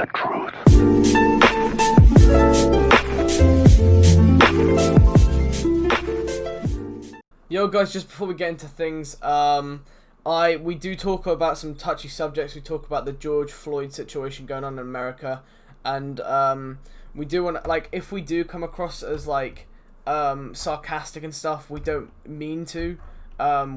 the truth. Yo guys, just before we get into things, we do talk about some touchy subjects. We talk about the George Floyd situation going on in America, and we do want, like, if we do come across as like sarcastic and stuff, we don't mean to.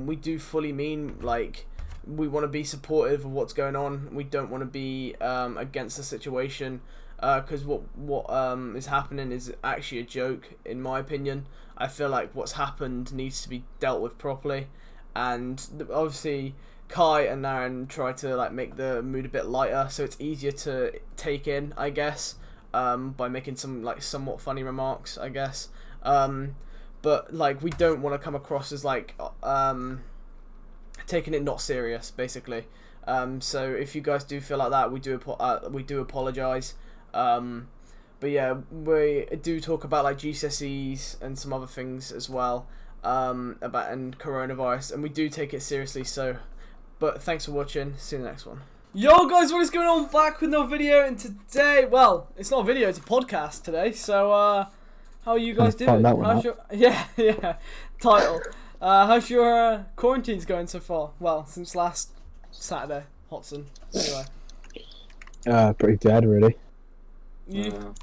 We do fully mean, like, we want to be supportive of what's going on. We don't want to be against the situation, because what is happening is actually a joke, in my opinion. I feel like what's happened needs to be dealt with properly, and obviously Kai and Aaron try to like make the mood a bit lighter, so it's easier to take in, I guess, by making some like somewhat funny remarks, I guess. But like, we don't want to come across as like taking it not serious, basically. So if you guys do feel like that, we do apologise. But yeah, we do talk about like GCSEs and some other things as well, and coronavirus, and we do take it seriously. So, but thanks for watching. See you in the next one. Yo guys, what is going on? Back with another video, and today, well, it's not a video, it's a podcast today. So, how are you guys doing? How's your yeah title? How's your quarantines going so far? Well, since last Saturday, Hodson. Anyway. Pretty dead, really.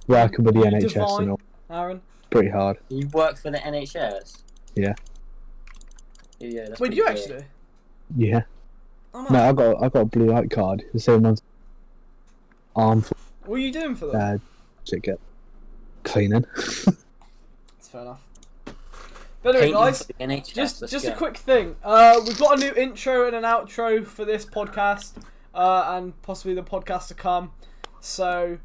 Working with the NHS and all. Aaron? Pretty hard. You work for the NHS? Yeah. Yeah. That's Wait, do you actually? Yeah. Oh, no, I got a blue light card. The same one's arm for what are you doing for them? ticket. Cleaning. That's fair enough. But anyway, guys, just a quick thing. We've got a new intro and an outro for this podcast, and possibly the podcast to come. So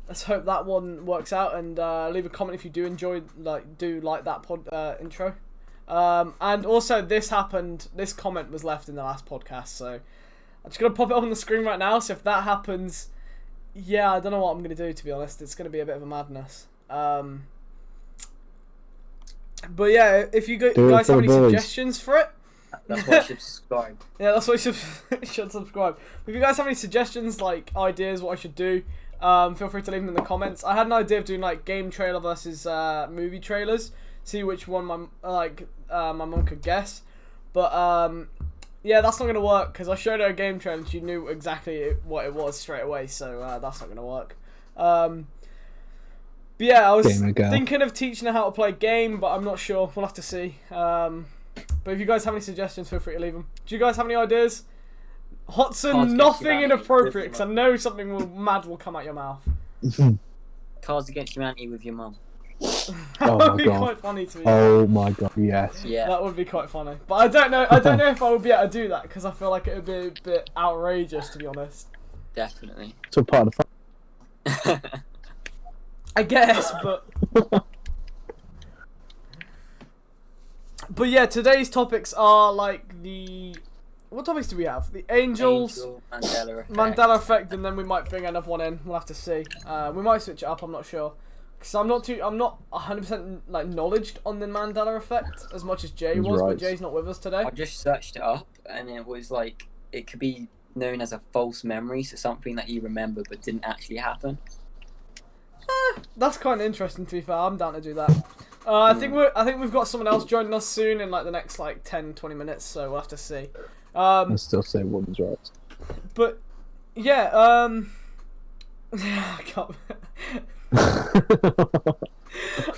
let's hope that one works out, and leave a comment if you do enjoy, like that intro. And also, this comment was left in the last podcast, so I'm just gonna pop it up on the screen right now. So if that happens, yeah, I don't know what I'm gonna do, to be honest. It's gonna be a bit of a madness. But yeah, if you guys have any suggestions for it, that's why you should subscribe. Yeah, that's why you should subscribe. If you guys have any suggestions, like ideas, what I should do, feel free to leave them in the comments. I had an idea of doing like game trailer versus movie trailers, see which one my mum could guess. But yeah, that's not gonna work because I showed her a game trailer and she knew exactly what it was straight away. So that's not gonna work. But yeah, I was thinking of teaching her how to play a game, but I'm not sure. We'll have to see. But if you guys have any suggestions, feel free to leave them. Do you guys have any ideas? Hodson, nothing inappropriate, because I know something mad will come out your mouth. Cards Against Humanity with your mum. That would be quite funny to me. Oh my god, yes. Yeah. That would be quite funny. But I don't know if I would be able to do that, because I feel like it would be a bit outrageous, to be honest. Definitely. It's all part of the fun. I guess, but... But yeah, today's topics are like the... What topics do we have? The angels, Mandela effect, and then we might bring another one in. We'll have to see. We might switch it up. I'm not sure, because I'm not 100% like knowledged on the Mandela effect as much as Jay was. Right. But Jay's not with us today. I just searched it up, and it was like it could be known as a false memory, so something that you remember but didn't actually happen. That's kind of interesting, to be fair. I'm down to do that. I think we've got someone else joining us soon in like the next like 10-20 minutes, so we'll have to see. I still say women's rights. But yeah, I can't.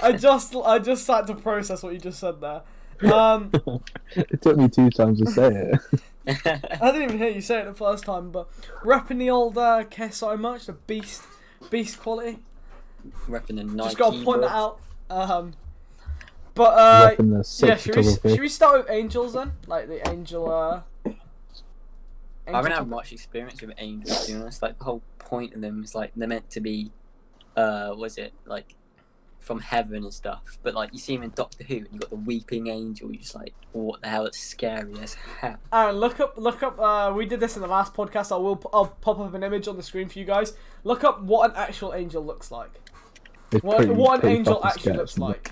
I just had to process what you just said there. It took me 2 times to say it. I didn't even hear you say it the first time, but repping the old KSI merch, the beast quality. Repping the Nike. Just gotta point that out. But yeah, should we start with angels then? Like the angel. I haven't had much experience with angels, to be honest. Like the whole point of them is like they're meant to be, was it like from heaven and stuff? But like you see them in Doctor Who, and you got the weeping angel. You're just like, what the hell? It's scary as hell. Aaron, look up. We did this in the last podcast. I'll pop up an image on the screen for you guys. Look up what an actual angel looks like. What an angel actually looks like.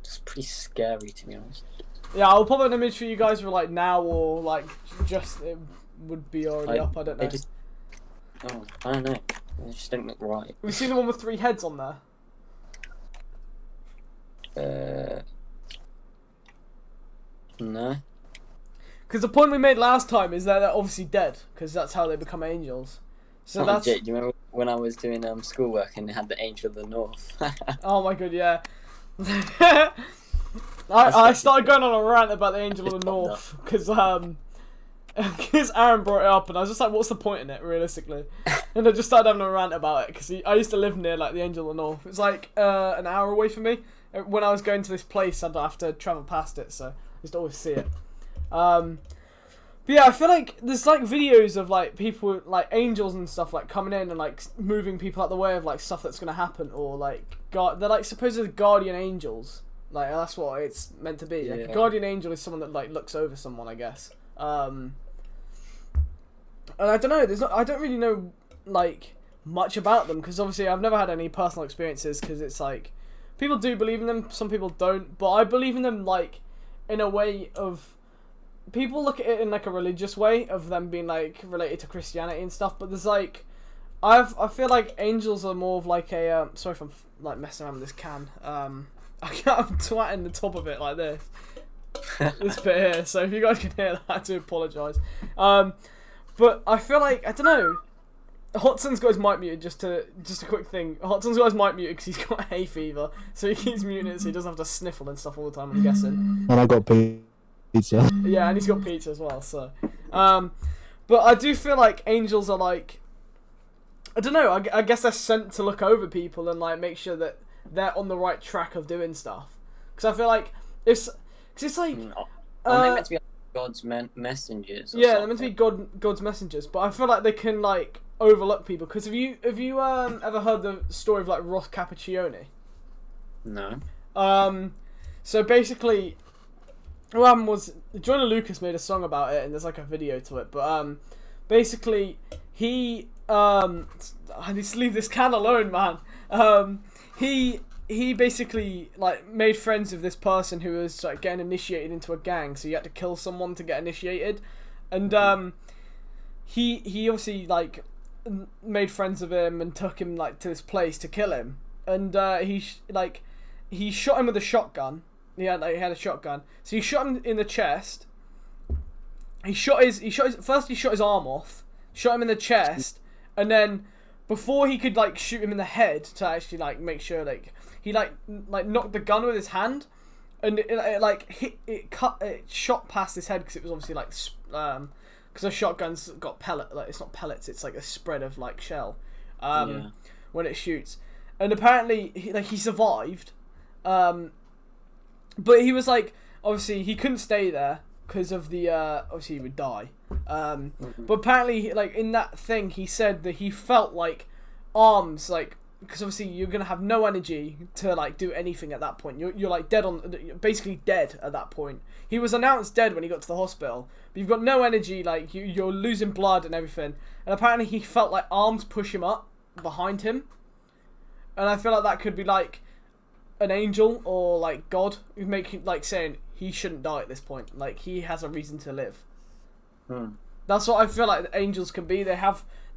It's pretty scary, to be honest. Yeah, I'll pop an image for you guys for like now, or like just it would be already up. I don't know. Oh, I don't know. It just didn't look right. Have you seen the one with 3 heads on there? No. Because the point we made last time is that they're obviously dead, because that's how they become angels. So that's. Jake, do you remember when I was doing schoolwork and they had the Angel of the North? Oh my god, yeah. I started going on a rant about the Angel of the North because Aaron brought it up and I was just like, what's the point in it, realistically? And I just started having a rant about it because I used to live near like the Angel of the North. It's like an hour away from me. When I was going to this place, I'd have to travel past it, so I used to always see it. But yeah, I feel like there's like videos of like people, like angels and stuff, like coming in and like moving people out the way of like stuff that's gonna happen, or like they're like supposedly guardian angels. Like that's what it's meant to be. Yeah. Like, a guardian angel is someone that like looks over someone, I guess. And I don't know. I don't really know like much about them because obviously I've never had any personal experiences. Because it's like people do believe in them, some people don't. But I believe in them like in a way of. People look at it in like a religious way of them being like related to Christianity and stuff, but there's like I feel like angels are more of like a sorry if I'm like messing around with this can. I'm twatting the top of it like this bit here, so if you guys can hear that, I do apologise. But I feel like I don't know. Hotson's got his mic muted. Just a quick thing. Hotson's got his mic muted because he's got hay fever, so he keeps muting it so he doesn't have to sniffle and stuff all the time. I'm guessing. And I got pizza. Yeah, and he's got pizza as well. So, but I do feel like angels are like, I don't know. I guess they're sent to look over people and like make sure that they're on the right track of doing stuff. Because I feel like it's like. They're meant to be God's messengers. Or yeah, something. they're meant to be God's messengers, but I feel like they can like overlook people. Because have you ever heard the story of like Ross Cappuccioni? No. So basically. What happened was Joyner Lucas made a song about it, and there's like a video to it. But basically, he I need to leave this can alone, man. He basically like made friends with this person who was like getting initiated into a gang, so you had to kill someone to get initiated, and he obviously like made friends with him and took him like to this place to kill him, and he shot him with a shotgun. He had a shotgun. So he shot him in the chest. He shot his arm off, shot him in the chest, and then before he could like shoot him in the head to actually like make sure like he like knocked the gun with his hand, and it shot past his head because it was obviously like because a shotgun's got it's not pellets, it's like a spread of like shell when it shoots, and apparently he survived. But he was like, obviously he couldn't stay there because of the obviously he would die. But apparently like in that thing he said that he felt like arms, like because obviously you're gonna have no energy to like do anything at that point. You're like you're basically dead at that point. He was announced dead when he got to the hospital, but you've got no energy, like you're losing blood and everything. And apparently he felt like arms push him up behind him, and I feel like that could be like an angel or like God making like saying he shouldn't die at this point, like he has a reason to live. That's what I feel like the angels can be.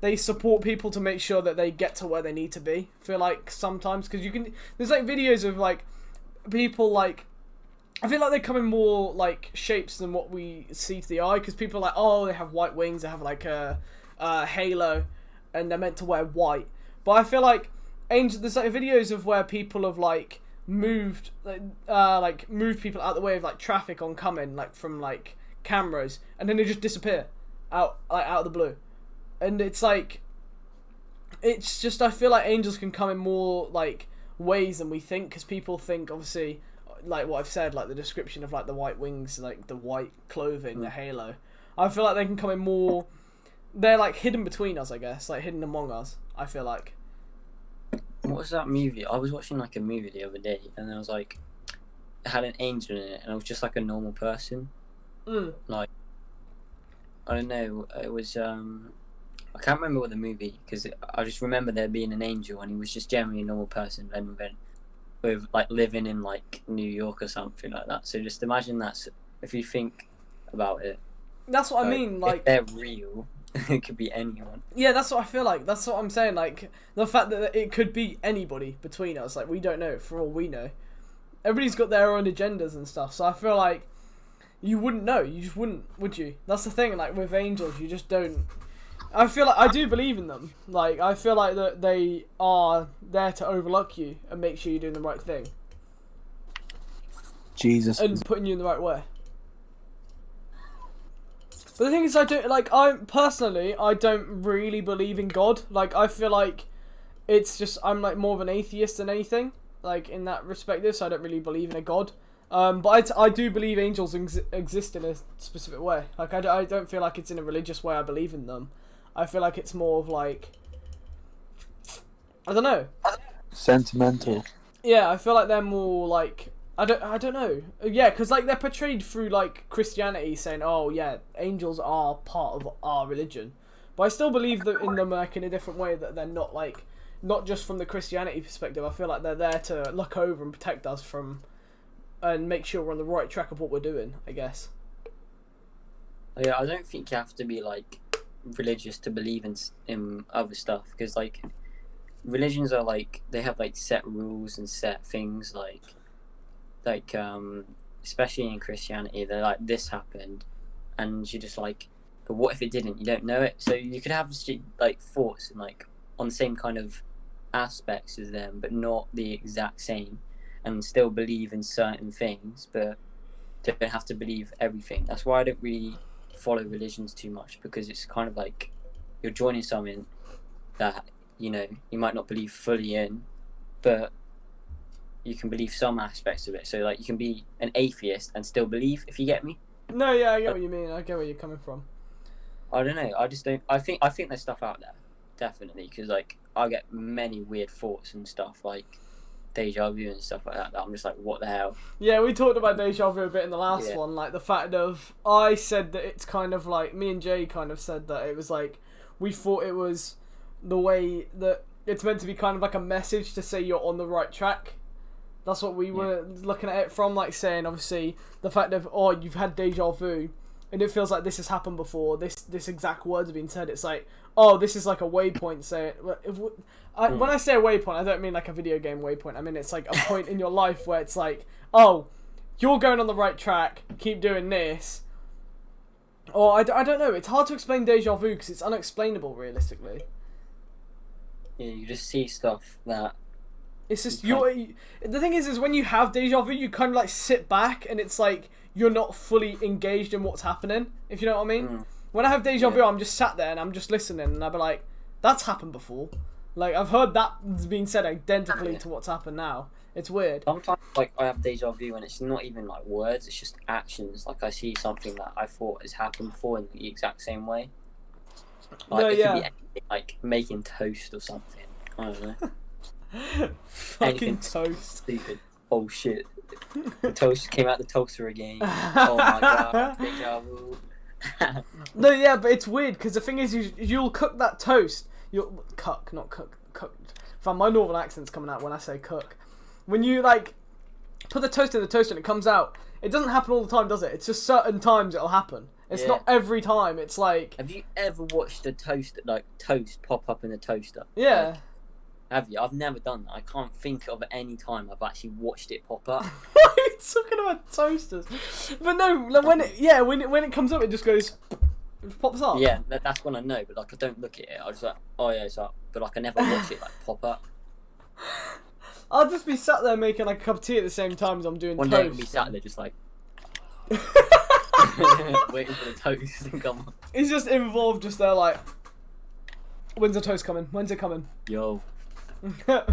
They support people to make sure that they get to where they need to be. I feel like sometimes because there's like videos of like people like I feel like they come in more like shapes than what we see to the eye, because people are like, oh, they have white wings, they have like a halo and they're meant to wear white. But I feel like there's like videos of where people have like moved people out the way of like traffic oncoming like from like cameras, and then they just disappear out of the blue. And it's like, it's just, I feel like angels can come in more like ways than we think, because people think obviously like what I've said, like the description of like the white wings, like the white clothing, the halo. I feel like they can come in more, they're like hidden between us, I guess, like hidden among us, I feel like. What was that movie? I was watching like a movie the other day, and there was like, it had an angel in it, and I was just like a normal person. Like, I don't know, it was I can't remember what the movie, because I just remember there being an angel, and he was just generally a normal person, and with like living in like New York or something like that. So just imagine that, if you think about it. That's what I mean. Like, if they're real, It could be anyone. Yeah, that's what I feel like. That's what I'm saying. Like, the fact that it could be anybody between us. Like, we don't know, for all we know. Everybody's got their own agendas and stuff. So I feel like you wouldn't know. You just wouldn't, would you? That's the thing. Like, with angels, you just don't. I feel like I do believe in them. Like, I feel like that they are there to overlook you and make sure you're doing the right thing. Jesus. And putting you in the right way. But the thing is, I don't really believe in God. Like, I feel like it's just, I'm like more of an atheist than anything. Like, in that respect, so I don't really believe in a God. But I do believe angels exist in a specific way. Like, I don't feel like it's in a religious way I believe in them. I feel like it's more of like, I don't know. Sentimental. Yeah, I feel like they're more like, I don't know. Yeah, because like they're portrayed through like Christianity, saying, "Oh yeah, angels are part of our religion," but I still believe that in them like in a different way, that they're not like, not just from the Christianity perspective. I feel like they're there to look over and protect us from, and make sure we're on the right track of what we're doing, I guess. Yeah, I don't think you have to be like religious to believe in other stuff, because like religions are like, they have like set rules and set things, like especially in Christianity, they're like, this happened, and you're just like, but what if it didn't? You don't know it. So you could have like thoughts and like on the same kind of aspects as them, but not the exact same, and still believe in certain things, but don't have to believe everything. That's why I don't really follow religions too much, because it's kind of like you're joining something that, you know, you might not believe fully in, but you can believe some aspects of it. So like you can be an atheist and still believe, if you get me. No, yeah, I get what you mean. I get where you're coming from. I don't know. I just don't. I think there's stuff out there, definitely, because like I get many weird thoughts and stuff, like deja vu and stuff like that. That I'm just like, what the hell? Yeah, we talked about deja vu a bit in the last one, like the fact of, I said that it's kind of like, me and Jay kind of said that it was like, we thought it was the way that it's meant to be kind of like a message to say you're on the right track. That's what we were looking at it from, like saying, obviously, the fact of, oh, you've had deja vu, and it feels like this has happened before, this exact words have been said. It's like, oh, this is like a waypoint. Say it. When I say a waypoint, I don't mean like a video game waypoint. I mean it's like a point in your life where it's like, oh, you're going on the right track. Keep doing this. Or I don't know. It's hard to explain deja vu because it's unexplainable realistically. Yeah, you just see stuff that. It's just the thing is when you have deja vu, you kind of like sit back and it's like you're not fully engaged in what's happening. If you know what I mean. When I have deja vu, I'm just sat there and I'm just listening, and I'll be like, that's happened before. Like, I've heard that being said identically to what's happened now. It's weird. Sometimes, like, I have deja vu and it's not even, like, words, it's just actions. Like, I see something that I thought has happened before in the exact same way. Like, no, it yeah. could be anything, like, making toast or something. I don't know. Fucking toast. Stupid. Oh, shit. The toast came out the toaster again. Oh, my God. Deja vu. No, yeah, but it's weird because the thing is, you'll cook that toast. You'll cook. Fam, my northern accent's coming out when I say cook. When you like put the toast in the toaster and it comes out, it doesn't happen all the time, does it? It's just certain times it'll happen. It's not every time. It's like. Have you ever watched a toast pop up in the toaster? Yeah. Like, have you? I've never done that. I can't think of any time I've actually watched it pop up. What are you talking about toasters? But no, like when it comes up, it just goes, it pops up. Yeah, that's when I know. But like, I don't look at it. I just like, oh yeah, it's up. But like, I never watch it like pop up. I'll just be sat there making like a cup of tea at the same time as I'm doing One toast. day I'll be sat there just like waiting for the toast to come on. He's just involved, just there like, when's the toast coming? When's it coming? Yo. Better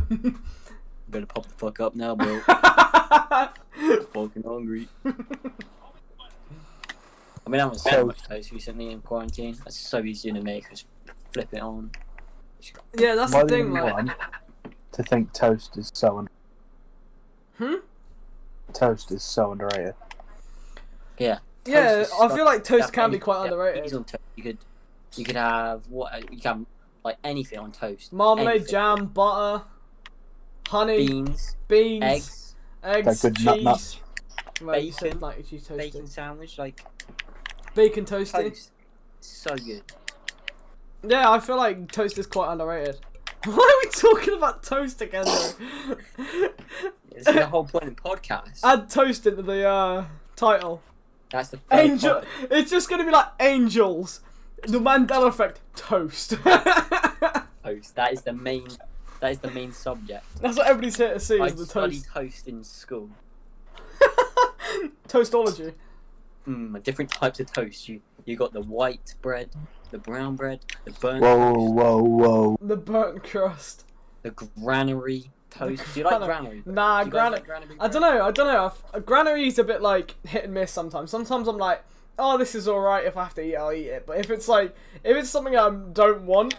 pop the fuck up now, bro. Fucking hungry. I mean, I haven't so much toast recently in quarantine. It's so easy to make. Just flip it on. Yeah, that's the thing. Like, to think toast is so toast is so underrated. Yeah. Yeah, I feel like toast can be quite underrated. On toast. You could have you can. Like anything on toast. Marmalade, jam, butter, honey, beans, eggs, cheese. Nuts. Well, you said like cheese toasted. Bacon sandwich, like bacon toasted. Toast. So good. Yeah, I feel like toast is quite underrated. Why are we talking about toast again, though? This is the whole point of the podcast. Add toast into the title. That's the Angel. It's just gonna be like angels. The Mandela effect. Toast. Toast. That is the main subject. That's what everybody's here to see. I Is the studied toast. toast in school. Toastology. Different types of toast. You got the white bread, the brown bread, the burnt Whoa. The burnt crust. the granary toast. Do you like granary bread? Nah, Do you guys granary. like granary I bread? don't know. Granary's a bit like hit and miss sometimes. Sometimes I'm like, oh, this is alright. If I have to eat it, I'll eat it. But if it's something I don't want,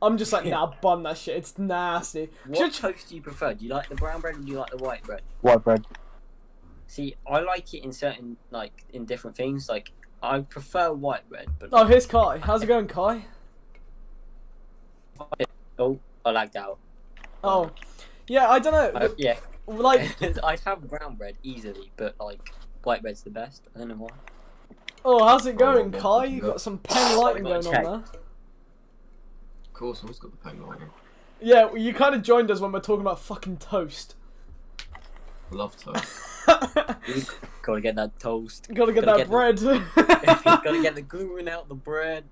I'm just like, nah, bun that shit. It's nasty. What toast do you prefer? Do you like the brown bread or do you like the white bread? White bread. See, I like it in certain, like, in different things. Like, I prefer white bread, but... Oh, here's Kai. How's it going, Kai? Oh, I lagged out. Oh. Yeah, I don't know. Yeah. Like... I'd have brown bread easily, but, like, white bread's the best. I don't know why. Oh, how's it going, Kai? You got some pen lighting going on there. Of course, I've got the pen lighting. Yeah, well, you kind of joined us when we're talking about fucking toast. I love toast. Gotta get that toast. Gotta get that bread. Gotta get the gluten out the bread.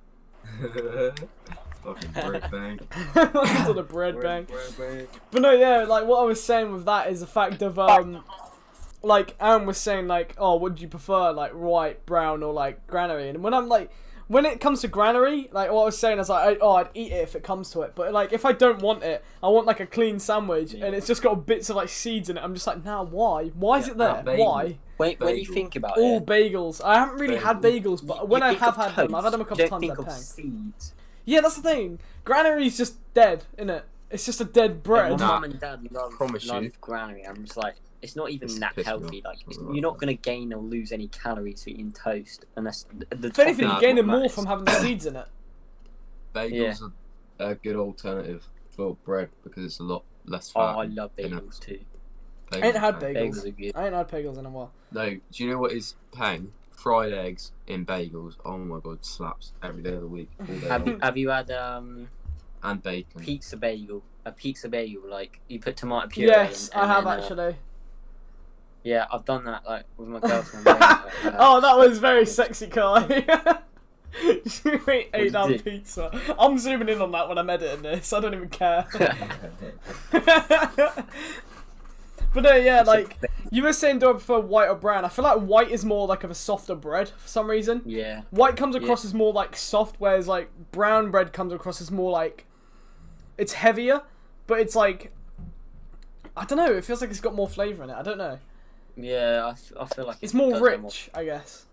Fucking bread bang. Welcome to the bread bang. Bread. But no, yeah, like what I was saying with that is the fact of like Aaron was saying, like, oh, what do you prefer, like white, brown, or like granary? And when I'm like, when it comes to granary, like what I was saying is like, I'd eat it if it comes to it. But like if I don't want it, I want like a clean sandwich, and it's just got bits of like seeds in it. I'm just like, nah, why? Why is it there? Why? When you think about All it, bagels. I haven't really had bagels, but when I have had them, I've had them a couple times. You don't think of seeds. Yeah, that's the thing. Granary's just dead, innit? It's just a dead bread. My mum and dad love Promise you. granary. I'm just like, it's not even It's that piss me healthy. off. Like, you're not gonna gain or lose any calories for eating toast, unless the. If anything, Nah, you're gaining what more matters. from having the seeds in it. Bagels are a good alternative for bread because it's a lot less Oh, fat. I love in it. bagels too. I ain't had bang. bagels. Bagels are good. I ain't had bagels in a while. No, do you know what is pang? Fried eggs in bagels. Oh my god, slaps every day of the week. All day long. Have you had And bacon. pizza bagel? A pizza bagel, like you put tomato puree. Yes, and I have then, actually. Yeah, I've done that like with my girlfriend. Oh, that was very sexy, Kai. You ate you 8-hour do? pizza. I'm zooming in on that when I'm editing this. I don't even care. But no, yeah, like you were saying, do I prefer white or brown? I feel like white is more like of a softer bread for some reason. Yeah. White comes across as more like soft, whereas like brown bread comes across as more like it's heavier, but it's like I don't know. It feels like it's got more flavour in it. I don't know. Yeah, I feel like It's it more does have rich, I guess.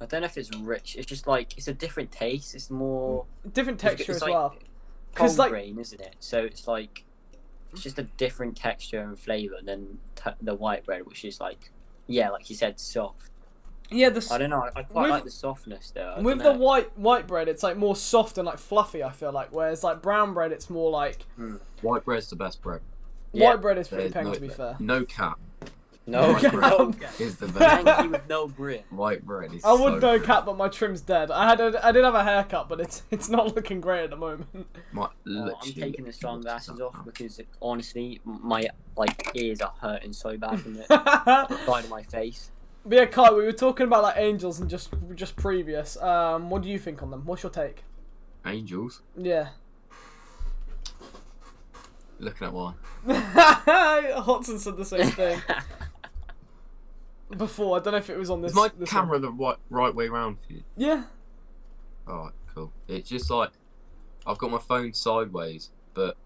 I don't know if it's rich. It's just like it's a different taste. It's more Different texture it's as like well. whole 'Cause, like- grain, isn't it? So it's like it's just a different texture and flavour than the white bread, which is like like you said, soft. Yeah, I don't know. I quite with- like the softness though. I with don't the know. white bread, it's like more soft and like fluffy. I feel like, whereas like brown bread, it's more like White bread's the best bread. Yeah. white bread is pretty There's peng no, to be fair. No cap. No, White bread no. is the best. Thank you with no grit. White bread is I would so no cap, but my trim's dead. I did have a haircut, but it's not looking great at the moment. My, I'm taking the sunglasses off because honestly, my like ears are hurting so bad from the side of my face. But yeah, Kai, we were talking about like angels and just previous. What do you think on them? What's your take? Angels. Yeah. Looking at one. Hodson said the same thing before. I don't know if it was on this. Is my this camera one. the right way round for you? Yeah. Alright, cool. It's just like I've got my phone sideways, but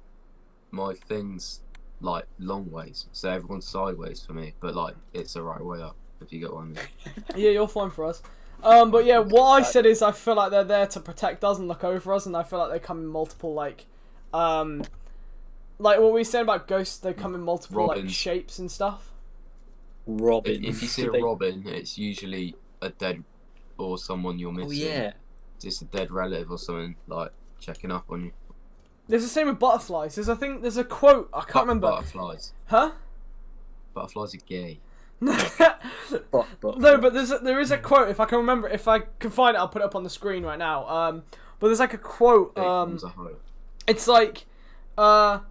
my thing's like long ways, so everyone's sideways for me. But like it's the right way up, if you get what I mean. Yeah, you're fine for us. But yeah, what I said is I feel like they're there to protect us and look over us, and I feel like they come in multiple like what we said about ghosts, they come in multiple like Robins. shapes and stuff. Robin. If you see a robin, it's usually a dead or someone you're missing. Oh yeah. It's a dead relative or something like checking up on you. There's the same with butterflies. There's a quote I can't remember. Butterflies. Huh? Butterflies are gay. No, But but there is a quote if I can remember. If I can find it, I'll put it up on the screen right now. but there's like a quote. It's like, oh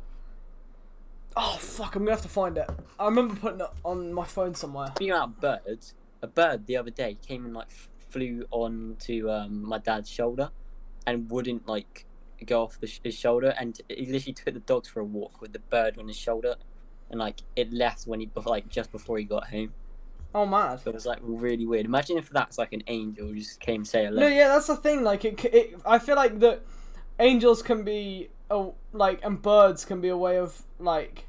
fuck, I'm gonna have to find it. I remember putting it on my phone somewhere. Speaking about birds, a bird the other day came and like flew onto my dad's shoulder, and wouldn't like go off his shoulder, and he literally took the dogs for a walk with the bird on his shoulder, and like it left when he just before he got home. Oh, mad. So it was like really weird. Imagine if that's like an angel who just came say hello. No, yeah, that's the thing. Like I feel like that angels can be and birds can be a way of like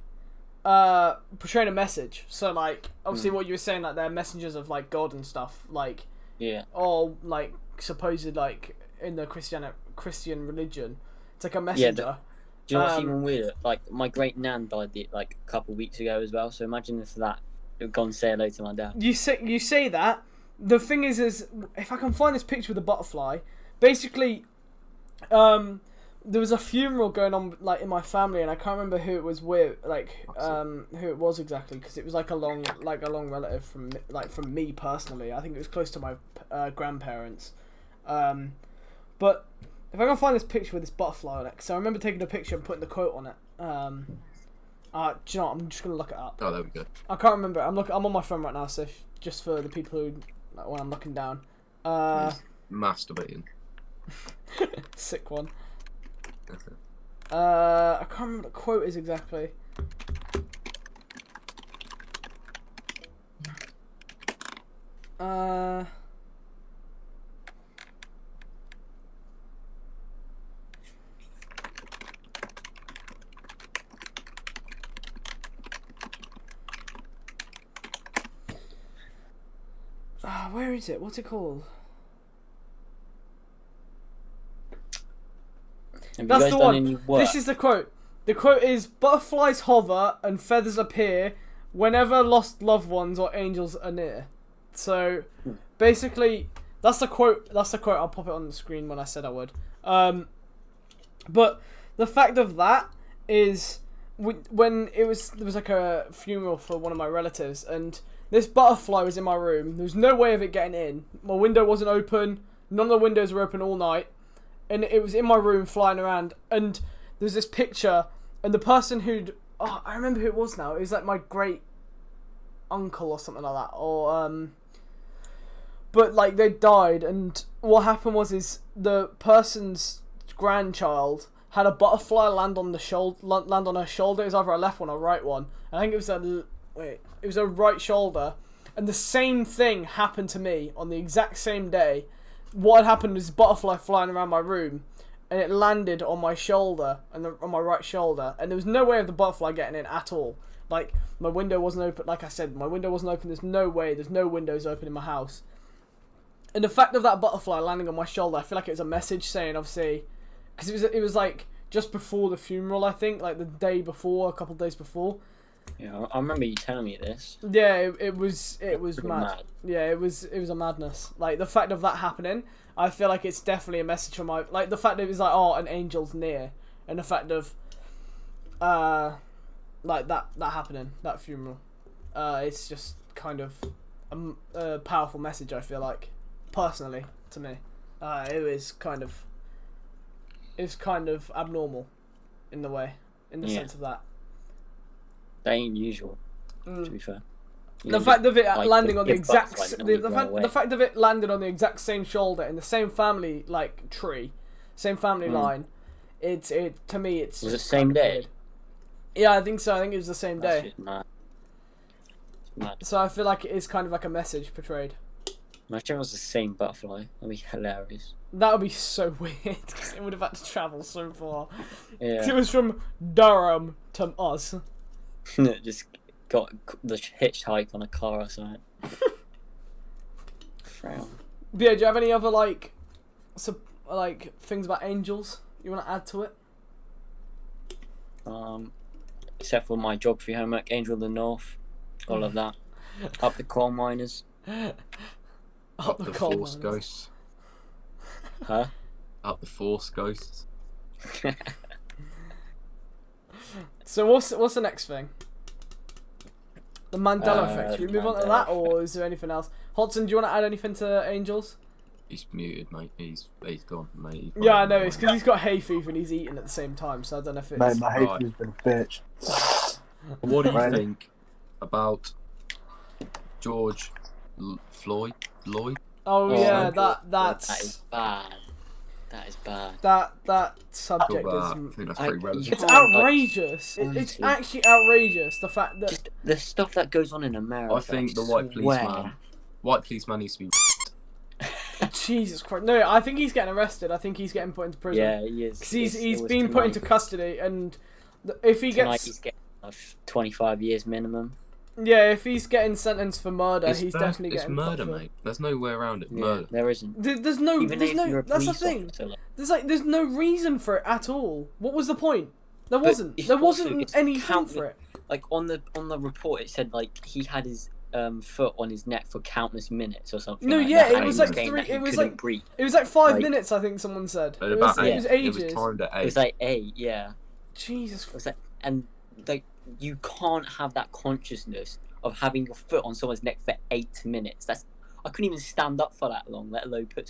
portraying a message. So like obviously what you were saying, like they're messengers of like God and stuff. Like or like supposed like in the Christian religion, it's like a messenger. Yeah, do you know what's even weirder? Like my great nan died like a couple of weeks ago as well. So imagine if that had gone say hello to my dad. You say that. The thing is if I can find this picture with the butterfly, basically, there was a funeral going on like in my family, and I can't remember who it was with, like who it was exactly, because it was like a long relative from me personally. I think it was close to my grandparents. But if I can find this picture with this butterfly on it, because I remember taking a picture and putting the quote on it. Do you know what? I'm just gonna look it up. Oh, there we go. I can't remember. I'm on my phone right now, so just for the people who like, when I'm looking down. Masturbating. Sick one. I can't remember what the quote is exactly. Where is it? What's it called? That's the one. This is the quote. The quote is, "Butterflies hover and feathers appear whenever lost loved ones or angels are near." So, basically, that's the quote. I'll pop it on the screen when I said I would. But the fact of that is, when there was like a funeral for one of my relatives, and this butterfly was in my room. There was no way of it getting in. My window wasn't open. None of the windows were open all night. And it was in my room flying around. And there's this picture. And the person I remember who it was now. It was like my great uncle or something like that. But like they died. And what happened was the person's grandchild had a butterfly land on her shoulder. It was either a left one or right one. I think it was it was a right shoulder, and the same thing happened to me on the exact same day. What had happened was a butterfly flying around my room, and it landed on my shoulder, on my right shoulder, and there was no way of the butterfly getting in at all. Like, my window wasn't open, like I said, my window wasn't open, there's no windows open in my house. And the fact of that butterfly landing on my shoulder, I feel like it was a message saying, obviously, because it was like, just before the funeral, I think, like the day before, a couple of days before. Yeah, I remember you telling me this. Yeah, it was mad. Yeah, it was a madness. Like the fact of that happening, I feel like it's definitely a message from like the fact that it was like, oh, an angel's near, and the fact of like that happening, that funeral. It's just kind of a powerful message, I feel like, personally, to me. It was kind of abnormal in the sense of that. That ain't usual, to be fair. The fact of it landing on the fact of it landing on the exact same shoulder in the same family like tree, same family line. To me it's. Was it the same day? Weird. Yeah, I think so. I think it was the same day. Mad. So I feel like it is kind of like a message portrayed. Imagine it was the same butterfly. That'd be hilarious. That would be so weird because it would have had to travel so far. Yeah. It was from Durham to us. Just got the hitchhike on a car or something. Yeah, do you have any other like things about angels you want to add to it? Except for my geography homework, Angel of the North, all of that. Up the coal miners. Up the Force ghosts. Huh? Up the Force ghosts. So what's the next thing? The Mandela effect. Should we move on to that, or is there anything else? Hodson, do you want to add anything to angels? He's muted, mate. He's gone, mate. Yeah, I know. It's because he's got hay fever and he's eating at the same time. So I don't know if it's. Mate, my hay Right. fever's been a bitch. What do you Right. think about George Floyd? Oh yeah, that's That is bad. That is bad. that subject I is. think that's pretty relevant. It's Like, outrageous. It's honestly. actually outrageous. The fact that Just the stuff that goes on in America. I think the white policeman needs to be. Jesus Christ, no, I think he's getting arrested. I think he's getting put into prison. Yeah, he is. Because he's been put into custody, and if he Tonight gets he's getting 25 years minimum. if he's getting sentenced for murder, It's he's definitely it's getting murder, put for- mate. There's no way around it. Yeah, Murder. there isn't. There's Even if you're no. a That's the police thing. officer, There's no reason for it at all. What was the point? There wasn't. it's There also- wasn't it's anything countless- for it. Like on the report, it said like he had his foot on his neck for countless minutes or something. No, like yeah, that, it and was he like saying three- that he it was couldn't like- breathe. It was like 5 Like- minutes, I think someone said. At It about was, eight. it was It ages. was timed at It was 8. like 8, yeah. Jesus. It was like, and like you can't have that consciousness of having your foot on someone's neck for 8 minutes. I couldn't even stand up for that long, let alone put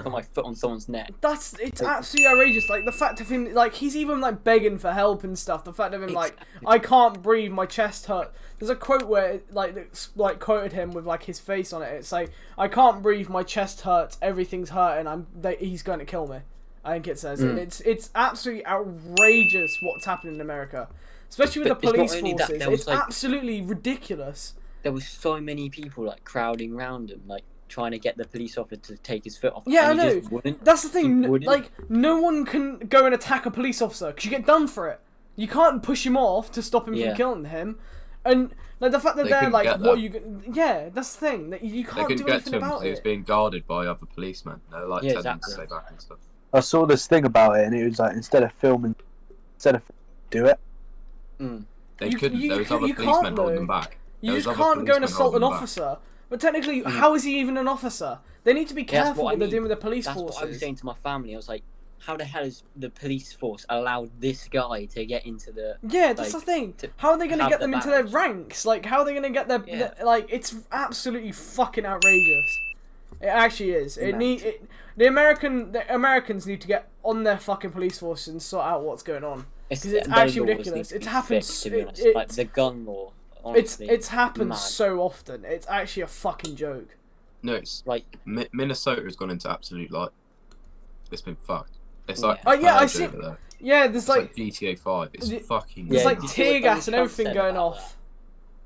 my foot on someone's neck. It's absolutely outrageous. Like the fact of him, like he's even like begging for help and stuff. The fact of him, like, I can't breathe, my chest hurt. There's a quote where it's quoted him with like his face on it. It's like, I can't breathe, my chest hurts, everything's hurting. He's going to kill me. I think it says, and it's absolutely outrageous what's happening in America, especially with But the it's not police only that, forces. there was, It's like- absolutely ridiculous. There was so many people like crowding round him, like trying to get the police officer to take his foot off. Yeah, and I he know. just wouldn't. That's the thing. He wouldn't. Like, no one can go and attack a police officer because you get done for it. You can't push him off to stop him Yeah. from killing him. And like the fact that They they're couldn't like, get what that. you? Yeah, that's the thing. That you They can't couldn't do get to anything him about because he was it. being guarded by other policemen. They were like Yeah, telling him to exactly. stay back and stuff. I saw this thing about it, and it was like instead of do it. They You- couldn't. you There was can- other you policemen can't, holding though. them back. You There just was other can't go and policemen assault an holding them back. officer. But technically, how is he even an officer? They need to be Yeah, that's careful what I what they're mean. doing with the police That's forces. what I was saying to my family. I was like, how the hell is the police force allowed this guy to get into the? Yeah, that's like, the thing. to How are they going to have get the them into their badge. ranks? Like, how are they going to get their, Yeah. like? It's absolutely fucking outrageous. It actually is. Mental. The Americans need to get on their fucking police force and sort out what's going on. 'Cause it's those actually laws ridiculous. need to It's be happened fixed, to be s- honest. it- Like the gun law. Honestly, It's happened mad. so often. It's actually a fucking joke. No, it's Like Minnesota has gone into absolute like. It's been fucked. It's Yeah. like. Oh, yeah, I purge see- over there. Yeah, there's It's like like GTA 5. It's the- fucking. there's Yeah, like did you tear see what gas and Donald everything Trump going said about off.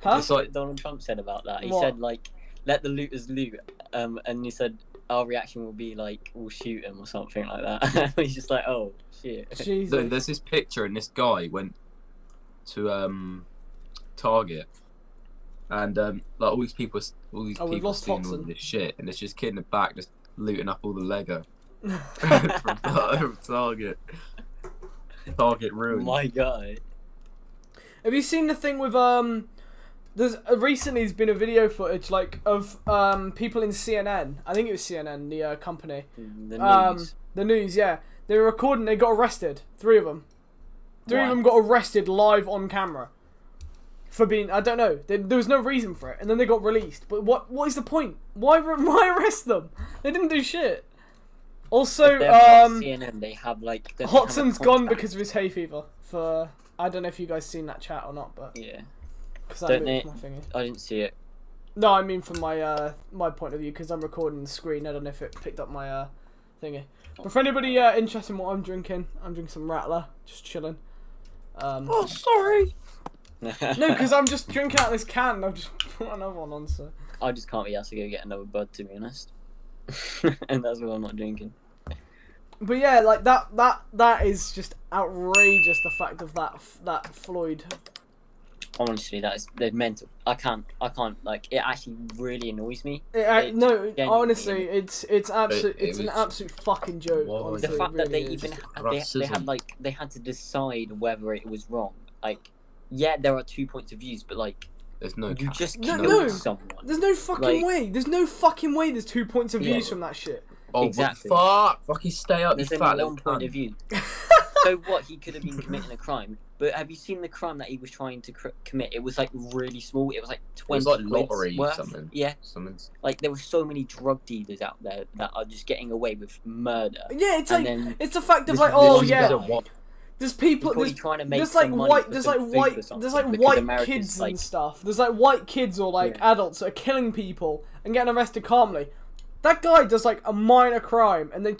Huh? It's like Donald Trump said about that. He What? said like, let the looters loot, and he said our reaction will be like, we'll shoot him or something like that. He's just like, oh shit. Jesus. there's this picture, and this guy went to Target, and like all these people Oh, we've stealing lost all Hudson. this shit, and there's just kid in the back just looting up all the Lego from Target. Target ruined. My guy. Have you seen the thing with There's recently has been a video footage like of people in CNN. I think it was CNN, the company. The news. The news, yeah. They were recording. They got arrested. 3 of them. 3 of Why? them got arrested live on camera for being. I don't know. There was no reason for it, and then they got released. But what is the point? Why arrest them? They didn't do shit. Also, If they're part of CNN, they have like. they have a Hotson's gone contract. because of his hay fever. For I don't know if you guys seen that chat or not, but Yeah, because Don't moved they- my thingy. I didn't see it. No, I mean from my my point of view because I'm recording the screen. I don't know if it picked up my thingy. But for anybody interested in what I'm drinking some Rattler, just chilling. Oh, sorry. No, because I'm just drinking out of this can. And I've just put another one on. So I just can't be asked to go get another bud, to be honest. And that's why I'm not drinking. but yeah, like that is just outrageous. The fact of that Floyd. Honestly, they're mental. I can't. Like, it actually really annoys me. No, genuinely- honestly, it's absolute. It It's an was- absolute fucking joke. Why? Honestly, The fact it that they really is. even they Racism. had like they had to decide whether it was wrong. Like, yeah, there are 2 points of views, but like There's no. you cap. just No, killed no. someone. There's no fucking Like- way. There's no fucking way. There's 2 points of Yeah. views from that shit. Oh, Exactly. What the fuck! Fucking stay up, There's you only fat one little point cunt. of view. So what? He could have been committing a crime, but have you seen the crime that he was trying to commit? It was like really small. It was like 20 It was like quid's lottery worth. something. Yeah. Something's... Like there were so many drug dealers out there that are just getting away with murder. Yeah, it's And like then it's the fact of this- like, this oh is yeah, bizarre. there's people, He's probably there's, trying to make there's like some money white, for there's some like food white, or something, there's like because white America's, kids like, and stuff. There's like white kids or like adults that are killing people and getting arrested calmly. That guy does like a minor crime and they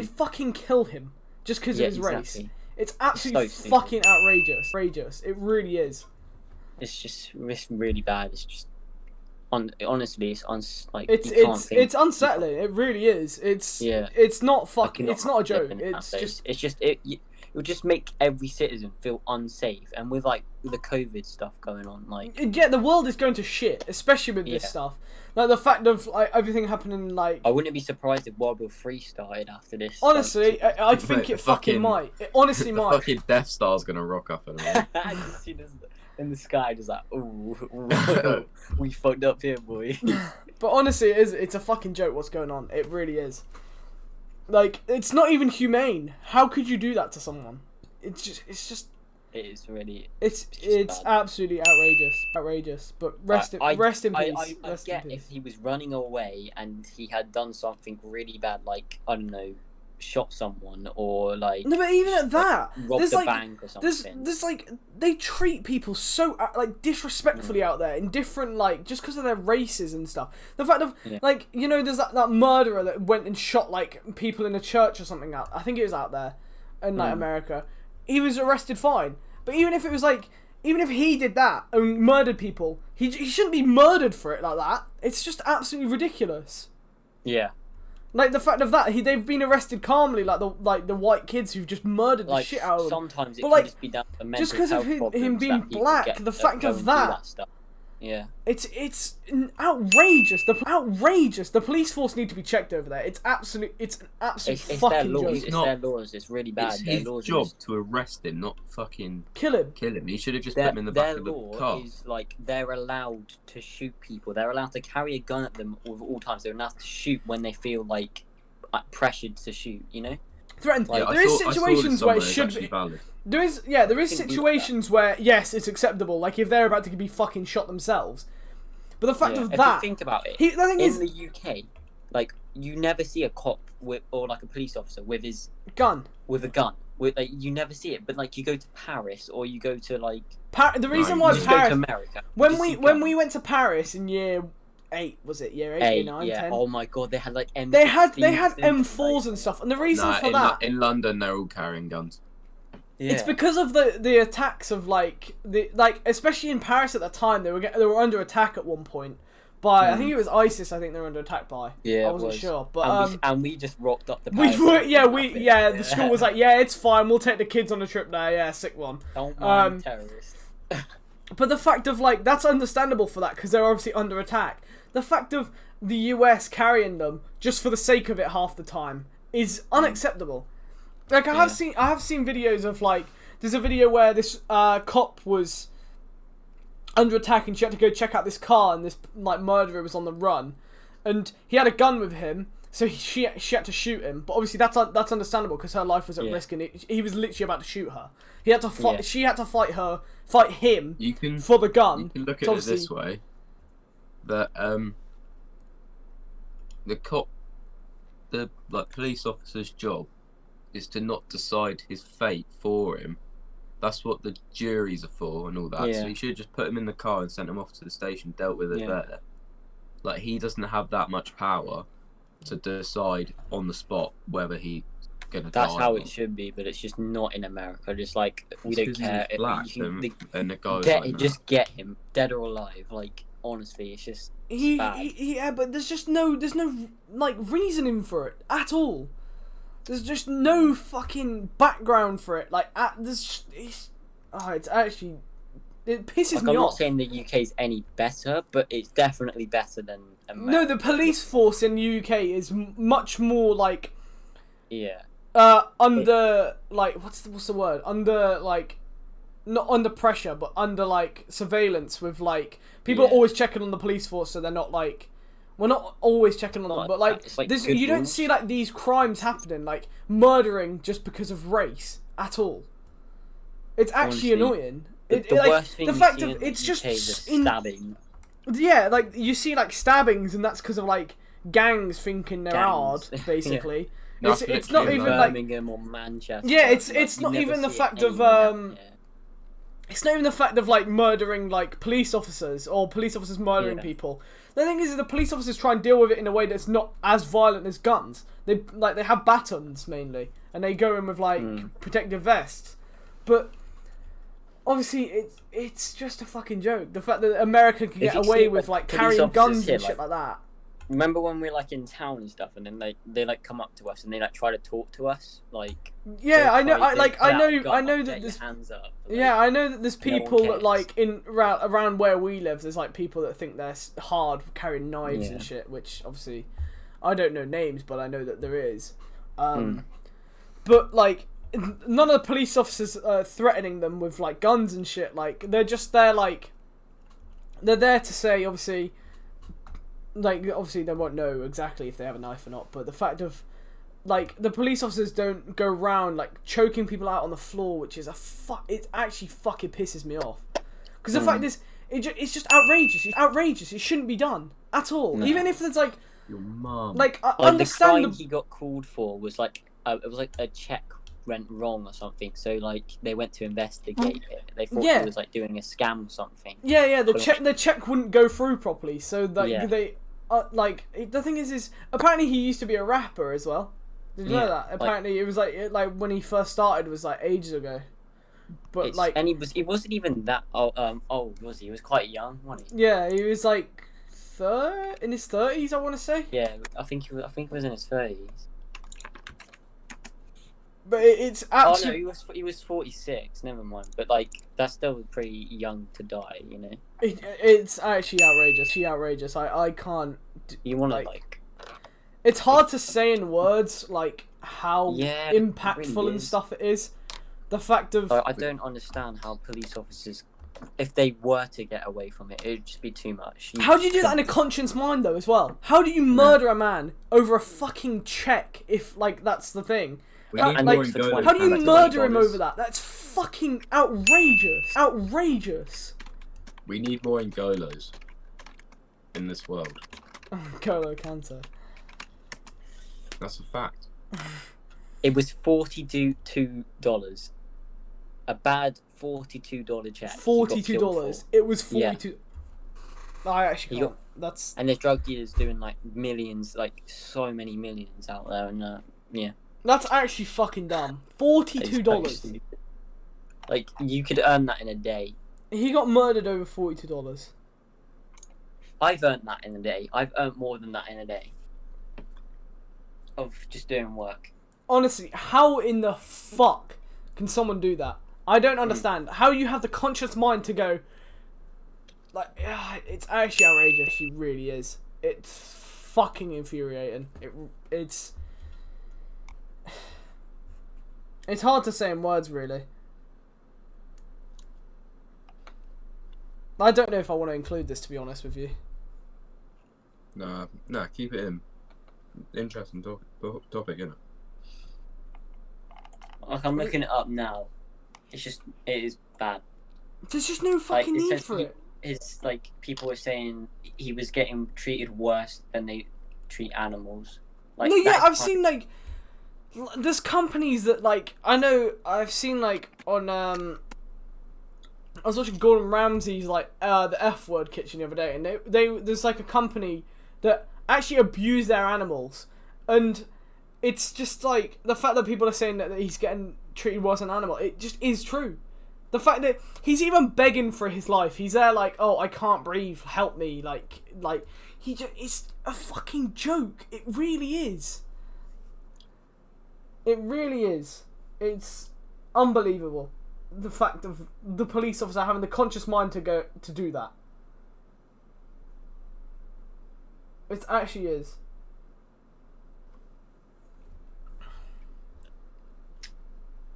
fucking kill him just because of his race. It's absolutely So fucking outrageous. It really is. It's really bad. It's just honestly, It's unsettling. It really is. It's not fucking. It's not a joke. It's just it would just make every citizen feel unsafe, and with like the COVID stuff going on, like yeah, the world is going to shit, especially with this stuff. Like the fact of like everything happening, like I wouldn't be surprised if World War III started after this. Honestly, I think it fucking might. It honestly might. The fucking Death Star's gonna rock up in a minute. I just see this in the sky, just like, ooh, we fucked up here, boy. But honestly, it's a fucking joke what's going on. It really is. Like, it's not even humane. How could you do that to someone? It's just. It is really. It's absolutely outrageous. But rest in peace. I get if he was running away and he had done something really bad, like I don't know, shot someone or like. No, but even at that, robbed a bank or something. There's like they treat people so like disrespectfully out there in different like just because of their races and stuff. The fact of like there's that murderer that went and shot like people in a church or something out. I think it was out there in like America. He was arrested fine. But even if it was like, even if he did that and murdered people, he shouldn't be murdered for it like that. It's just absolutely ridiculous. Yeah. Like the fact of that, they've been arrested calmly, like the white kids who've just murdered the shit out of them. Sometimes it but can like, just be down to mental just because of him being that black, the fact of that. Stuff. Yeah. It's outrageous. The police force need to be checked over there. It's an absolute fucking joke. It's their laws. It's really bad. It's his job to arrest him, not fucking kill him. He should have just put him in the back of the car. Their law is like they're allowed to shoot people. They're allowed to carry a gun at them at all times. They're allowed to shoot when they feel like pressured to shoot. You know. Threatened. Like, there is situations where it should be valid. There is situations where yes, it's acceptable. Like if they're about to be fucking shot themselves. But the fact of if that, you think about it, in the UK, like you never see a cop or like a police officer with his gun. With a gun, like you never see it. But like you go to Paris or you go to like the reason why Paris, go to America. When we went to Paris in year 8, was it year 8, year 9, 10? Oh my god, they had like M16s. They had M4s and stuff, and the reason for that in London they're all carrying guns. Yeah. It's because of the attacks of like especially in Paris at the time they were under attack at one point by I think it was ISIS. I think they were under attack by. Yeah, I wasn't sure, but and we just rocked up the. The school was like, yeah, it's fine. We'll take the kids on a trip there. Yeah, sick one. Don't mind terrorists. But the fact of like that's understandable for that because they're obviously under attack. The fact of the US carrying them just for the sake of it half the time is unacceptable. Like I have seen videos of like there's a video where this cop was under attack and she had to go check out this car and this like murderer was on the run, and he had a gun with him, so she had to shoot him. But obviously that's understandable because her life was at risk and he was literally about to shoot her. He had to fight. She had to fight him. For the gun. You can look at it this way: that the police officer's job is to not decide his fate for him. That's what the juries are for and all that. Yeah. So he should have just put him in the car and sent him off to the station, dealt with it there. Like he doesn't have that much power to decide on the spot whether he's gonna die. That's how it should be, but it's just not in America. Just like we don't care. And the guy just get him dead or alive. Like honestly, it's just bad. But there's no like reasoning for it at all. There's just no fucking background for it. Like, it's actually... It pisses me off. I'm not saying the UK's any better, but it's definitely better than America. No, the police force in the UK is much more, like... Yeah. Under, like... What's the word? Under, like... Not under pressure, but under, like, surveillance with, like... People are always checking on the police force, so they're not, like... We're not always checking on them, but like you don't see like these crimes happening, like murdering just because of race at all. It's actually Honestly, annoying. The Like, worst thing the you fact see of in the it's just UK is a in, stabbing. yeah, like you see like stabbings, and that's because of like gangs thinking they're hard, Gangs. basically. No, It's not literally, even like, like Birmingham or Manchester. yeah, it's you not never even the see it fact of anywhere down here. it's not even the fact of like murdering like police officers or police officers murdering Yeah. people. The thing is the police officers try and deal with it in a way that's not as violent as guns. They have batons mainly, and they go in with like protective vests. But obviously, it's just a fucking joke. The fact that America can If get you away see, with like, like police carrying guns officers here, and shit like that. Remember when we're like in town and stuff, and then they like come up to us and they like try to talk to us, like Yeah, I know. they pull out a gun, I know get that your there's. hands up. Like, Yeah, I know that there's no one people that cares. like in around where we live. There's like people that think they're hard carrying knives and Yeah. shit. Which obviously, I don't know names, but I know that there is. But like, none of the police officers are threatening them with like guns and shit. Like they're just there, like they're there to say, obviously, like obviously they won't know exactly if they have a knife or not. But the fact of like the police officers don't go around like choking people out on the floor, which is it actually fucking pisses me off. Because the fact is, it's just outrageous. It's outrageous. It shouldn't be done at all. No. Even if there's like, Your mum. like I the understand. crime he got called for was like it was like a check went wrong or something. So like they went to investigate it. They thought Yeah. he was like doing a scam or something. Yeah, the But- check wouldn't go through properly. So like Yeah. they the thing is apparently he used to be a rapper as well. Did you know Yeah, that? Apparently it was like when he first started was like ages ago. But like and he wasn't even that old, was he? He was quite young, wasn't he? yeah, he was like in his 30s, I want to say. Yeah, I think he was in his 30s. But it's Oh absolutely. no, he was 46. Never mind. But like that's still pretty young to die, you know. It's actually outrageous. I can't. You want to Like- like It's hard to say in words like how Yeah, it impactful really and is. stuff it is. The fact of I don't understand how police officers, if they were to get away from it, it'd just be too much. how do you do that in a conscious mind though as well? How do you murder a man over a fucking check if like that's the thing? We How- need like, more in Golos. How do you Like murder him $20. over that? That's fucking outrageous. Outrageous. We need more in Golos in this world. Colo Canto. That's a fact. It was $42. A bad $42 check. He got $42. killed for. It was Yeah. 42. I actually He can't. got- That's And there's drug dealers doing like millions, like so many millions out there, and yeah. that's actually fucking dumb. It's $42. so stupid. Like you could earn that in a day. He got murdered over $42. I've earned that in a day. I've earned more than that in a day. Of just doing work. Honestly, how in the fuck can someone do that? I don't understand. How you have the conscious mind to go, like, it's actually outrageous. It really is. It's fucking infuriating. It's hard to say in words, really. I don't know if I want to include this, to be honest with you. No, keep it in. Interesting topic, isn't it? Like I'm looking it up now. It is bad. There's just no fucking it need says for it. It's like people were saying he was getting treated worse than they treat animals. Like No, yeah, that's I've kind- seen like there's companies that like I know I've seen like on I was watching Gordon Ramsay's like the F Word Kitchen the other day, and there's like a company that actually abuse their animals, and it's just like the fact that people are saying that he's getting treated worse than an animal. It just is true. The fact that he's even begging for his life. He's there like, oh, I can't breathe, help me. Like it's a fucking joke. It really is. It really is. It's unbelievable. The fact of the police officer having the conscious mind to go to do that. It actually is.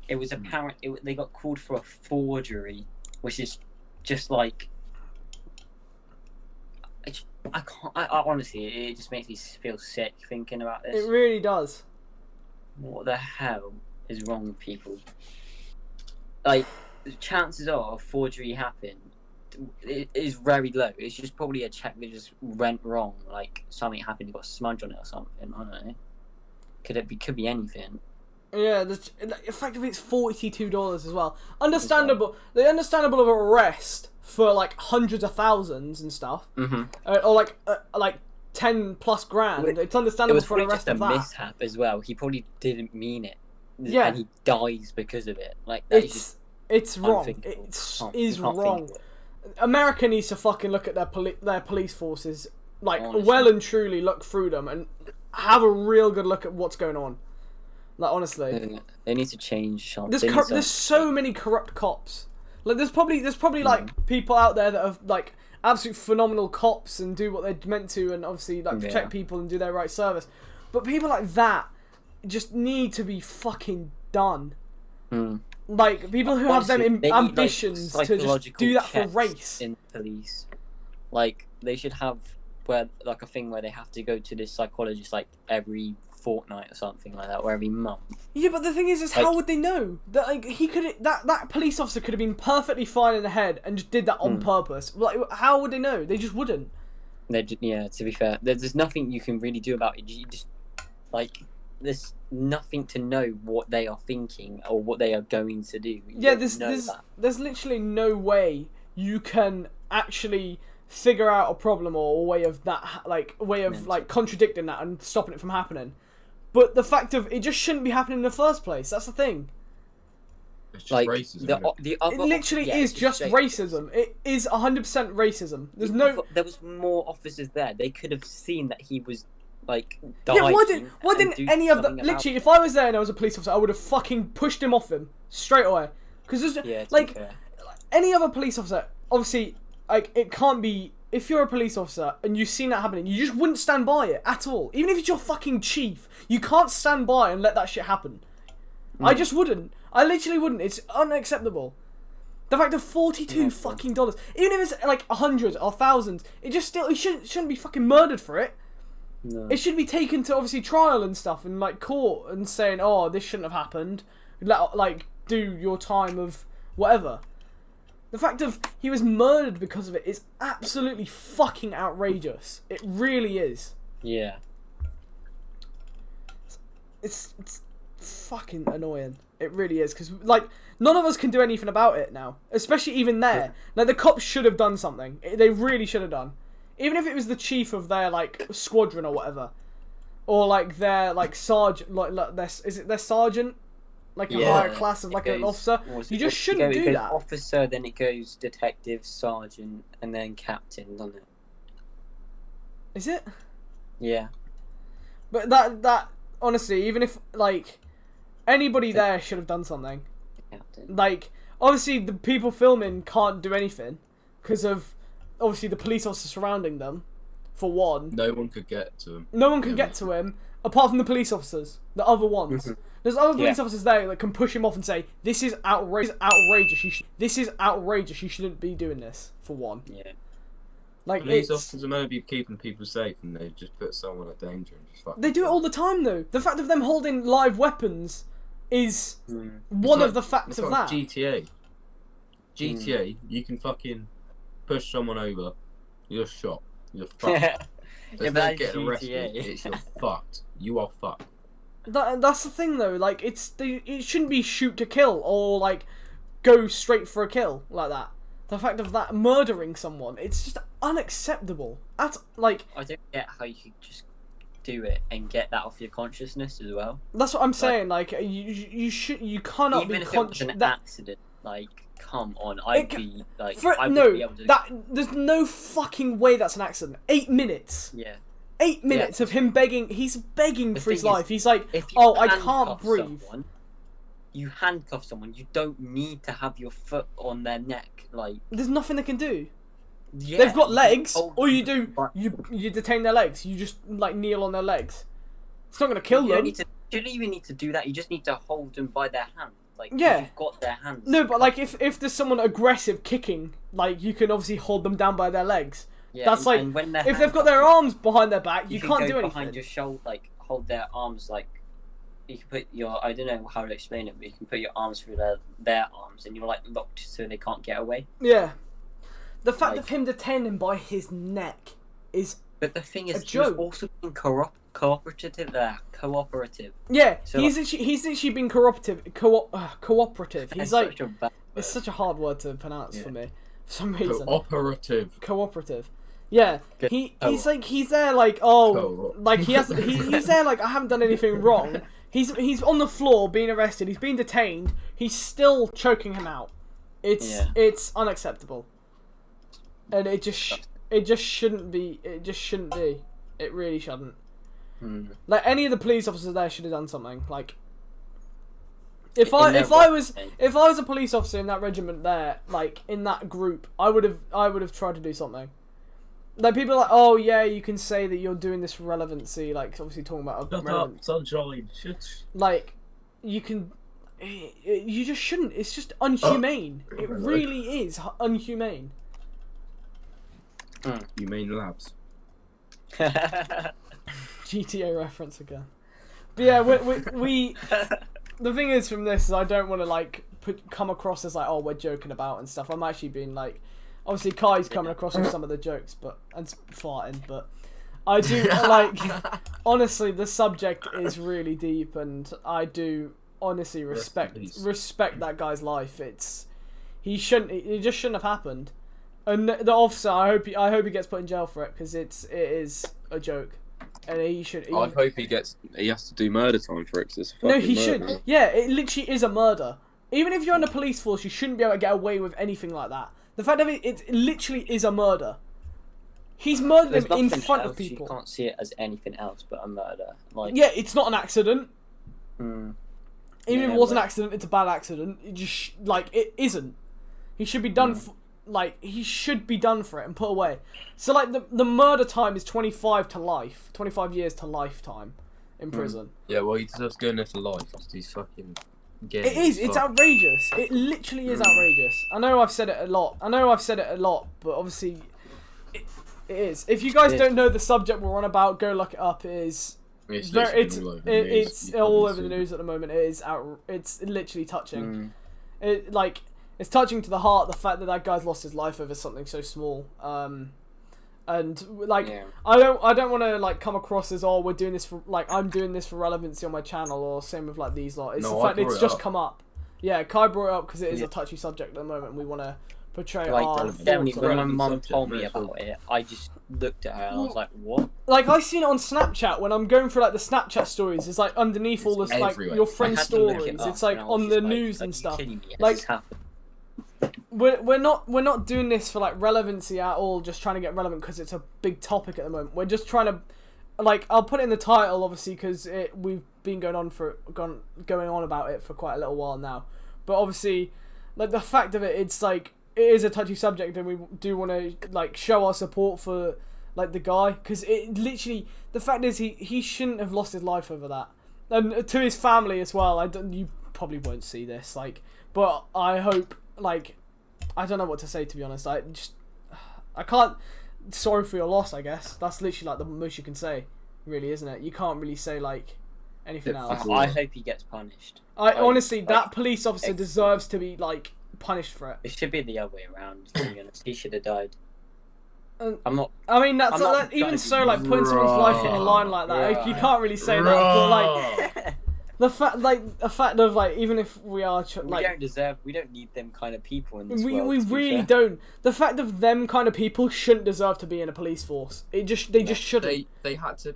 It was apparent. They got called for a forgery, which is just like. I can't. I honestly, it just makes me feel sick thinking about this. It really does. What the hell is wrong with people? like chances are forgery happened. It is very low. It's just probably a check that just went wrong. Like something happened, you got a smudge on it or something. I don't know. Could be anything. Yeah, effectively it's $42 as well. Understandable. The understandable of arrest for like hundreds of thousands and stuff, or like 10+ grand. It's understandable for an arrest of that. It was probably just a mishap as well. He probably didn't mean it. Yeah, and he dies because of it. Like it's wrong. It is wrong. America needs to fucking look at their police forces, like, honestly, well and truly look through them and have a real good look at what's going on. Like, honestly, they need to change. There's so many corrupt cops. Like, there's probably like people out there that are like absolute phenomenal cops and do what they're meant to, and obviously like protect people and do their right service. But people like that just need to be fucking done. Like, people who have them ambitions to just do that for race. In police, like, they should have like a thing where they have to go to this psychologist like every fortnight or something like that, or every month. Yeah, but the thing is like, how would they know that? Like, that police officer could have been perfectly fine in the head and just did that on purpose. Like, how would they know? They just wouldn't. Yeah, to be fair, there's nothing you can really do about it. You just like. There's nothing to know what they are thinking or what they are going to do. There's literally no way you can actually figure out a problem or a way of contradicting that and stopping it from happening. But the fact of it just shouldn't be happening in the first place. That's the thing. It's just racism. It literally is just racism. It is 100% racism. There was more officers there. They could have seen that he was. Like, yeah, why didn't any of them? Literally, if I was there and I was a police officer, I would have fucking pushed him off him straight away. Because there's like any other police officer, obviously, like, it can't be. If you're a police officer and you've seen that happening, you just wouldn't stand by it at all. Even if it's your fucking chief, you can't stand by and let that shit happen. I just wouldn't. I literally wouldn't. It's unacceptable. The fact of $42 fucking dollars, even if it's like 100 or thousands, it shouldn't be fucking murdered for it. No. It should be taken to obviously trial and stuff and like court and saying, oh, this shouldn't have happened. Like, do your time of whatever. The fact of he was murdered because of it is absolutely fucking outrageous. It really is. Yeah. It's fucking annoying. It really is, because like none of us can do anything about it now, especially even there. Like, the cops should have done something. They really should have done. Even if it was the chief of their like squadron or whatever, or like their like sergeant, is it their sergeant, like a higher class of like an officer? You just shouldn't do that. Officer, then it goes detective, sergeant, and then captain, doesn't it? Is it? Yeah. But that honestly, even if like anybody there should have done something. Captain. Like, obviously the people filming can't do anything because of. Obviously, the police officers surrounding them, for one. No one could get to him. No one can get to him, apart from the police officers, the other ones. There's other police officers there that can push him off and say, "This is outrageous. This is outrageous. You shouldn't be doing this." For one. Yeah. Like, police officers are meant to be keeping people safe, and they just put someone at danger and just fucking. They do it all the time, though. The fact of them holding live weapons is one of the facts of that. GTA, you can fucking. Push someone over, you're shot. You're fucked. There's no getting arrested. You're fucked. You are fucked. That's the thing, though. Like, it shouldn't be shoot to kill or like go straight for a kill like that. The fact of that murdering someone, it's just unacceptable. That's like. I don't get how you could just do it and get that off your consciousness as well. That's what I'm saying. Like, you cannot even be if it was an accident. Like, come on, I'd be able to... There's no fucking way that's an accident. 8 minutes. Yeah. 8 minutes of him begging. He's begging for his life. He's like, oh, I can't breathe. You handcuff someone, you don't need to have your foot on their neck. Like, there's nothing they can do. Yeah, they've got legs. All you do, you detain their legs. You just like kneel on their legs. It's not gonna kill them. You don't even need to do that. You just need to hold them by their hands. Like, yeah, you've got their hands. No, but like if there's someone aggressive kicking, like you can obviously hold them down by their legs. Yeah, that's like if they've got their arms behind their back, you can't do anything. Behind your shoulder, like hold their arms like you can put your, I don't know how to explain it, but you can put your arms through their arms, and you're like locked so they can't get away. Yeah. The fact of him detaining him by his neck is. But the thing is, he was also being cooperative. Yeah, so he's literally been cooperative. He's like, it's such a hard word to pronounce for me for some reason. Cooperative. Yeah, he's there like like he's there like I haven't done anything wrong. He's on the floor being arrested. He's being detained. He's still choking him out. It's unacceptable, and it just shouldn't be. It just shouldn't be. It really shouldn't. Like any of the police officers there should have done something. Like if I was a police officer in that regiment there, like in that group, I would have tried to do something. Like people are like, oh yeah, you can say that you're doing this for relevancy, like obviously talking about sunshine. Like you can, you just shouldn't. It's just unhumane. It really is unhumane. Humane labs. GTA reference again. But yeah, we the thing is from this is I don't want to like come across as like, oh, we're joking about and stuff. I'm actually being like, obviously Kai's coming across with some of the jokes, and farting, but I do like honestly the subject is really deep, and I do honestly respect that guy's life. It just shouldn't have happened. And the officer, I hope he gets put in jail for it, because it is a joke, and he should. I hope he has to do murder time for it. Cause it's a no, he murder. should. Yeah, it literally is a murder. Even if you're in the police force, you shouldn't be able to get away with anything like that. The fact of it literally is a murder. He's murdered him in front of people. You can't see it as anything else but a murder. Like yeah, it's not an accident. Mm. Even if it was an accident, it's a bad accident. It just it isn't. He should be done. He should be done for it and put away. So like the murder time is 25 years to lifetime in prison. Yeah, well he deserves going there for life. He's fucking. It is. It's outrageous. It literally is outrageous. I know I've said it a lot, but obviously it is. If you guys don't know the subject we're on about, go look it up. It's all over the news at the moment. It is It's literally touching. It's touching to the heart, the fact that guy's lost his life over something so small. And I don't want to like come across as we're doing this for I'm doing this for relevancy on my channel, or same with like these lot. It's the fact it's just come up. Yeah, Kai brought it up because it is a touchy subject at the moment, and we want to portray our thoughts. When my mum told me about it, I just looked at her and I was like, what? Like I seen it on Snapchat when I'm going through like the Snapchat stories. It's like underneath all this like your friend's stories. It's like on the news and stuff. Like. We're not doing this for like relevancy at all, just trying to get relevant because it's a big topic at the moment. We're just trying to I'll put it in the title obviously because we've been going on about it for quite a little while now. But obviously like the fact of it, it's like it is a touchy subject, and we do want to like show our support for like the guy, because it literally, the fact is he shouldn't have lost his life over that, and to his family as well. You probably won't see this but I hope I don't know what to say, to be honest. I can't. Sorry for your loss, I guess. That's literally like the most you can say, really, isn't it? You can't really say anything else. I hope he gets punished. Honestly, that police officer deserves to be punished for it. It should be the other way around. To be honest, he should have died. I'm not. I mean, even so, putting someone's life on the line like that, you can't really say that. But the fact of even if we are we don't need them kind of people in this world. We really don't. The fact of them kind of people shouldn't deserve to be in a police force. They just shouldn't. They had to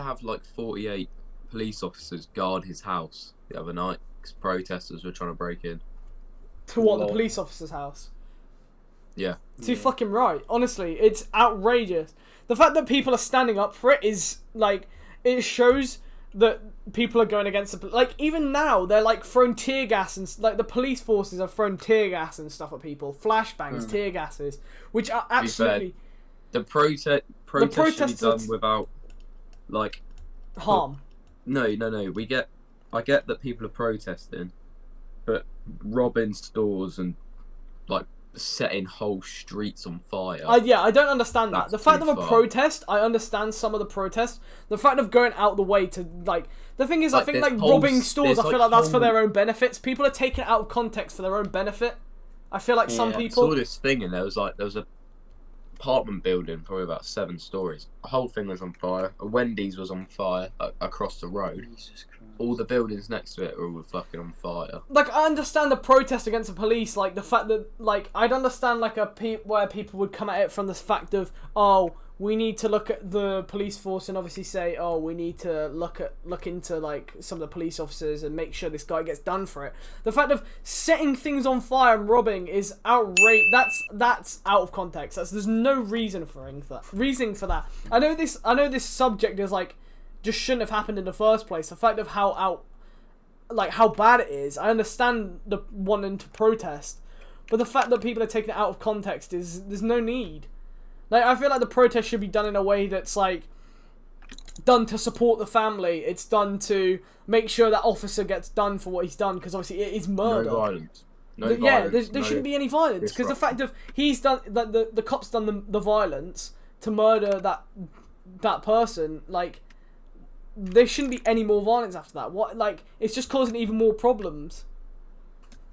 have 48 police officers guard his house the other night because protesters were trying to break in. To what, the police officer's house? Yeah. Too fucking right. Honestly, it's outrageous. The fact that people are standing up for it is it shows that people are going against even now they're throwing tear gas and the police forces are throwing tear gas and stuff at people, flashbangs, tear gases, which are absolutely. The protest should be done without harm. No. I get that people are protesting, but robbing stores and setting whole streets on fire. Yeah, I don't understand that. That's The fact of too a far. protest, I understand some of the protest. The fact of going out the way to, like... The thing is, I Like, think, there's like, whole- robbing stores, I there's, feel like, like that's for whole- their own benefits. People are taking it out of context for their own benefit. I feel like some Yeah. I people... saw this thing and there was a apartment building, probably about 7 stories. The whole thing was on fire. A Wendy's was on fire across the road. Jesus Christ. All the buildings next to it are all fucking on fire. Like, I understand the protest against the police, like, the fact that, like, I'd understand, like, where people would come at it from the fact of, oh, we need to look at the police force and obviously say, oh, we need to look into, like, some of the police officers and make sure this guy gets done for it. The fact of setting things on fire and robbing is outrageous. That's out of context. There's no reason for that. I know this subject is, like, just shouldn't have happened in the first place. The fact of how bad it is, I understand the wanting to protest, but the fact that people are taking it out of context there's no need. Like, I feel like the protest should be done in a way that's, like, done to support the family. It's done to make sure that officer gets done for what he's done, because obviously it is murder. No violence. There shouldn't be any violence, because the fact of he's done that, the cop's done the violence to murder that person, like, there shouldn't be any more violence after that. What, like, it's just causing even more problems.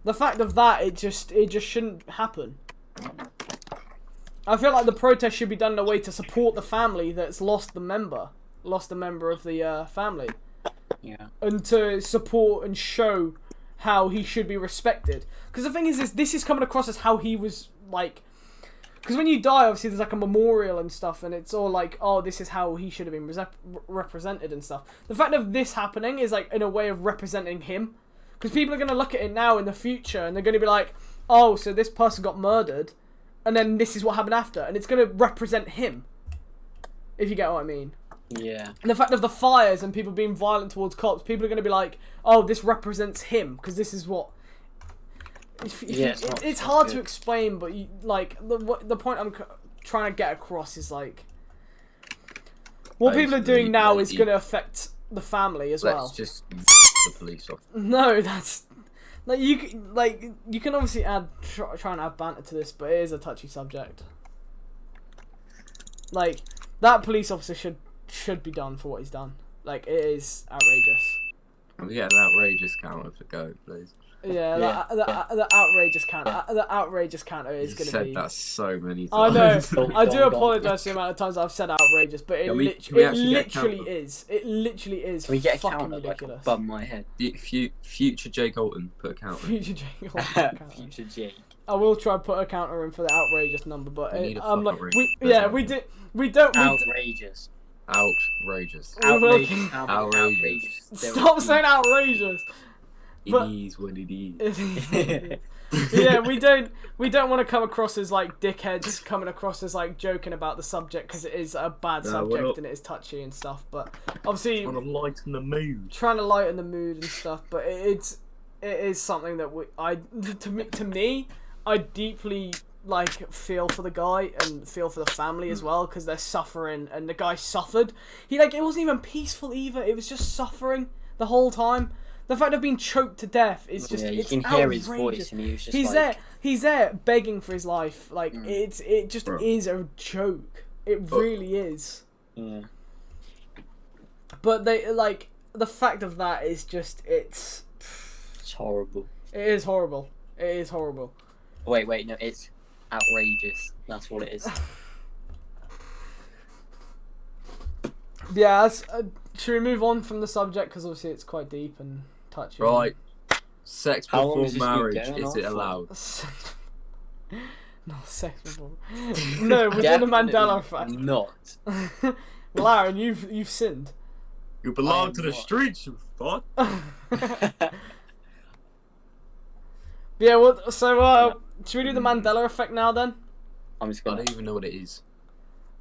The fact of that, it just shouldn't happen. I feel like the protest should be done in a way to support the family that's lost a member of the family. Yeah. And to support and show how he should be respected. Because the thing is this is coming across as how he was, like... Because when you die, obviously, there's, like, a memorial and stuff, and it's all like, oh, this is how he should have been represented and stuff. The fact of this happening is, like, in a way of representing him. Because people are going to look at it now in the future, and they're going to be like, oh, so this person got murdered, and then this is what happened after, and it's going to represent him. If you get what I mean. Yeah. And the fact of the fires and people being violent towards cops, people are going to be like, oh, this represents him, because this is what... It's hard to explain, but the point I'm trying to get across is, like, what people are doing now is going to affect the family as well. Let's just the police off. No, that's like you can obviously try and add banter to this, but it is a touchy subject. Like, that police officer should be done for what he's done. Like, it is outrageous. Can we get an outrageous counter to go, please? Yeah, the outrageous counter. The outrageous counter is going to be. You've said that so many I times. know. I do apologise for the amount of times I've said outrageous, but it literally is. It literally is. Can we get a fucking counter, ridiculous. like, above my head? Future Jake Alton, put a counter. Future Jake. Future Jake. I will try and put a counter in for the outrageous number, but I'm like, outrageous. we don't. Outrageous. Outrageous. Outrageous. Stop saying outrageous. It is what it is. Yeah, we don't want to come across as, like, dickheads coming across as, like, joking about the subject, because it is a bad subject and it is touchy and stuff. But obviously, trying to lighten the mood. And stuff. But it is something that to me, I deeply, like, feel for the guy and feel for the family as well, because they're suffering, and the guy suffered. It wasn't even peaceful either. It was just suffering the whole time. The fact of being choked to death is just, you can outrageous. hear his voice, and he was just He's there begging for his life. Like, it just is a joke. It really is. Yeah. But the fact of that is just, it's horrible. It is horrible. It is horrible. Wait, no, it's outrageous. That's what it is. Yeah, should we move on from the subject, because obviously it's quite deep and touchy. Right. Sex How long before has this been marriage, going is on it for? allowed? No, sex before. No, within the Mandela effect. Not. Well, Aaron, you've sinned. You belong am to the not. streets, you fuck. Yeah, well, so should we do the Mandela effect now then? I'm just I gonna. don't even know what it is.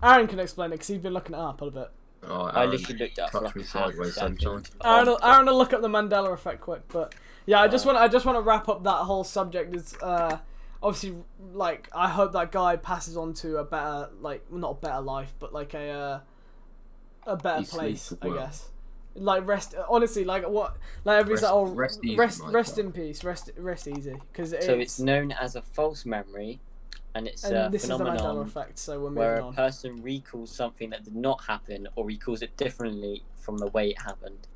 Aaron can explain it, because he's been looking it up a bit. Oh, I Aaron, literally looked up for touch like me a half sideways, second. sunshine. Aaron will look up the Mandela effect quick, but yeah, I just want to wrap up that whole subject. It's obviously, like, I hope that guy passes on to a better, like, not a better life, but like a better He place, sleeps I well. guess. Like, rest, honestly, like, what, like, everybody's like, oh, rest easy, rest Michael. in peace, rest easy, because So it's known as a false memory and it's And a this is the Mandela phenomenon effect, so we're where moving a on. person recalls something that did not happen or recalls it differently from the way it happened.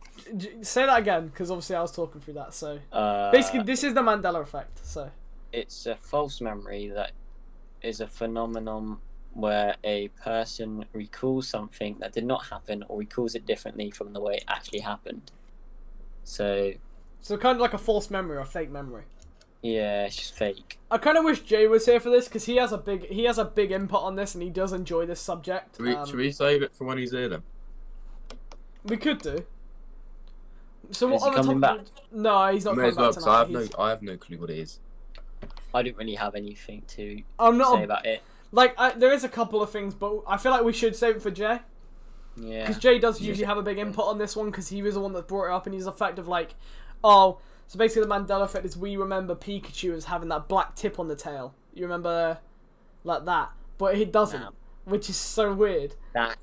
Say that again, because obviously I was talking through that. So Uh, basically, this is the Mandela effect. So it's a false memory that is a phenomenon where a person recalls something that did not happen or recalls it differently from the way it actually happened. So kind of like a false memory or fake memory. yeah, it's just fake. I kind of wish Jay was here for this because he has a big input on this and he does enjoy this subject. Should we save it for when he's here then? We could do. So Is what he other coming topic? No, he's not May coming as well, back because tonight. I have no clue what it is. I don't really have anything to I'm not say about it. like there is a couple of things, but I feel like we should save it for Jay. Yeah. Because Jay does usually have a big input on this one because he was the one that brought it up and he's the fact of like, oh, so basically the Mandela effect is we remember Pikachu as having that black tip on the tail. You remember like that, but he doesn't, which is so weird. That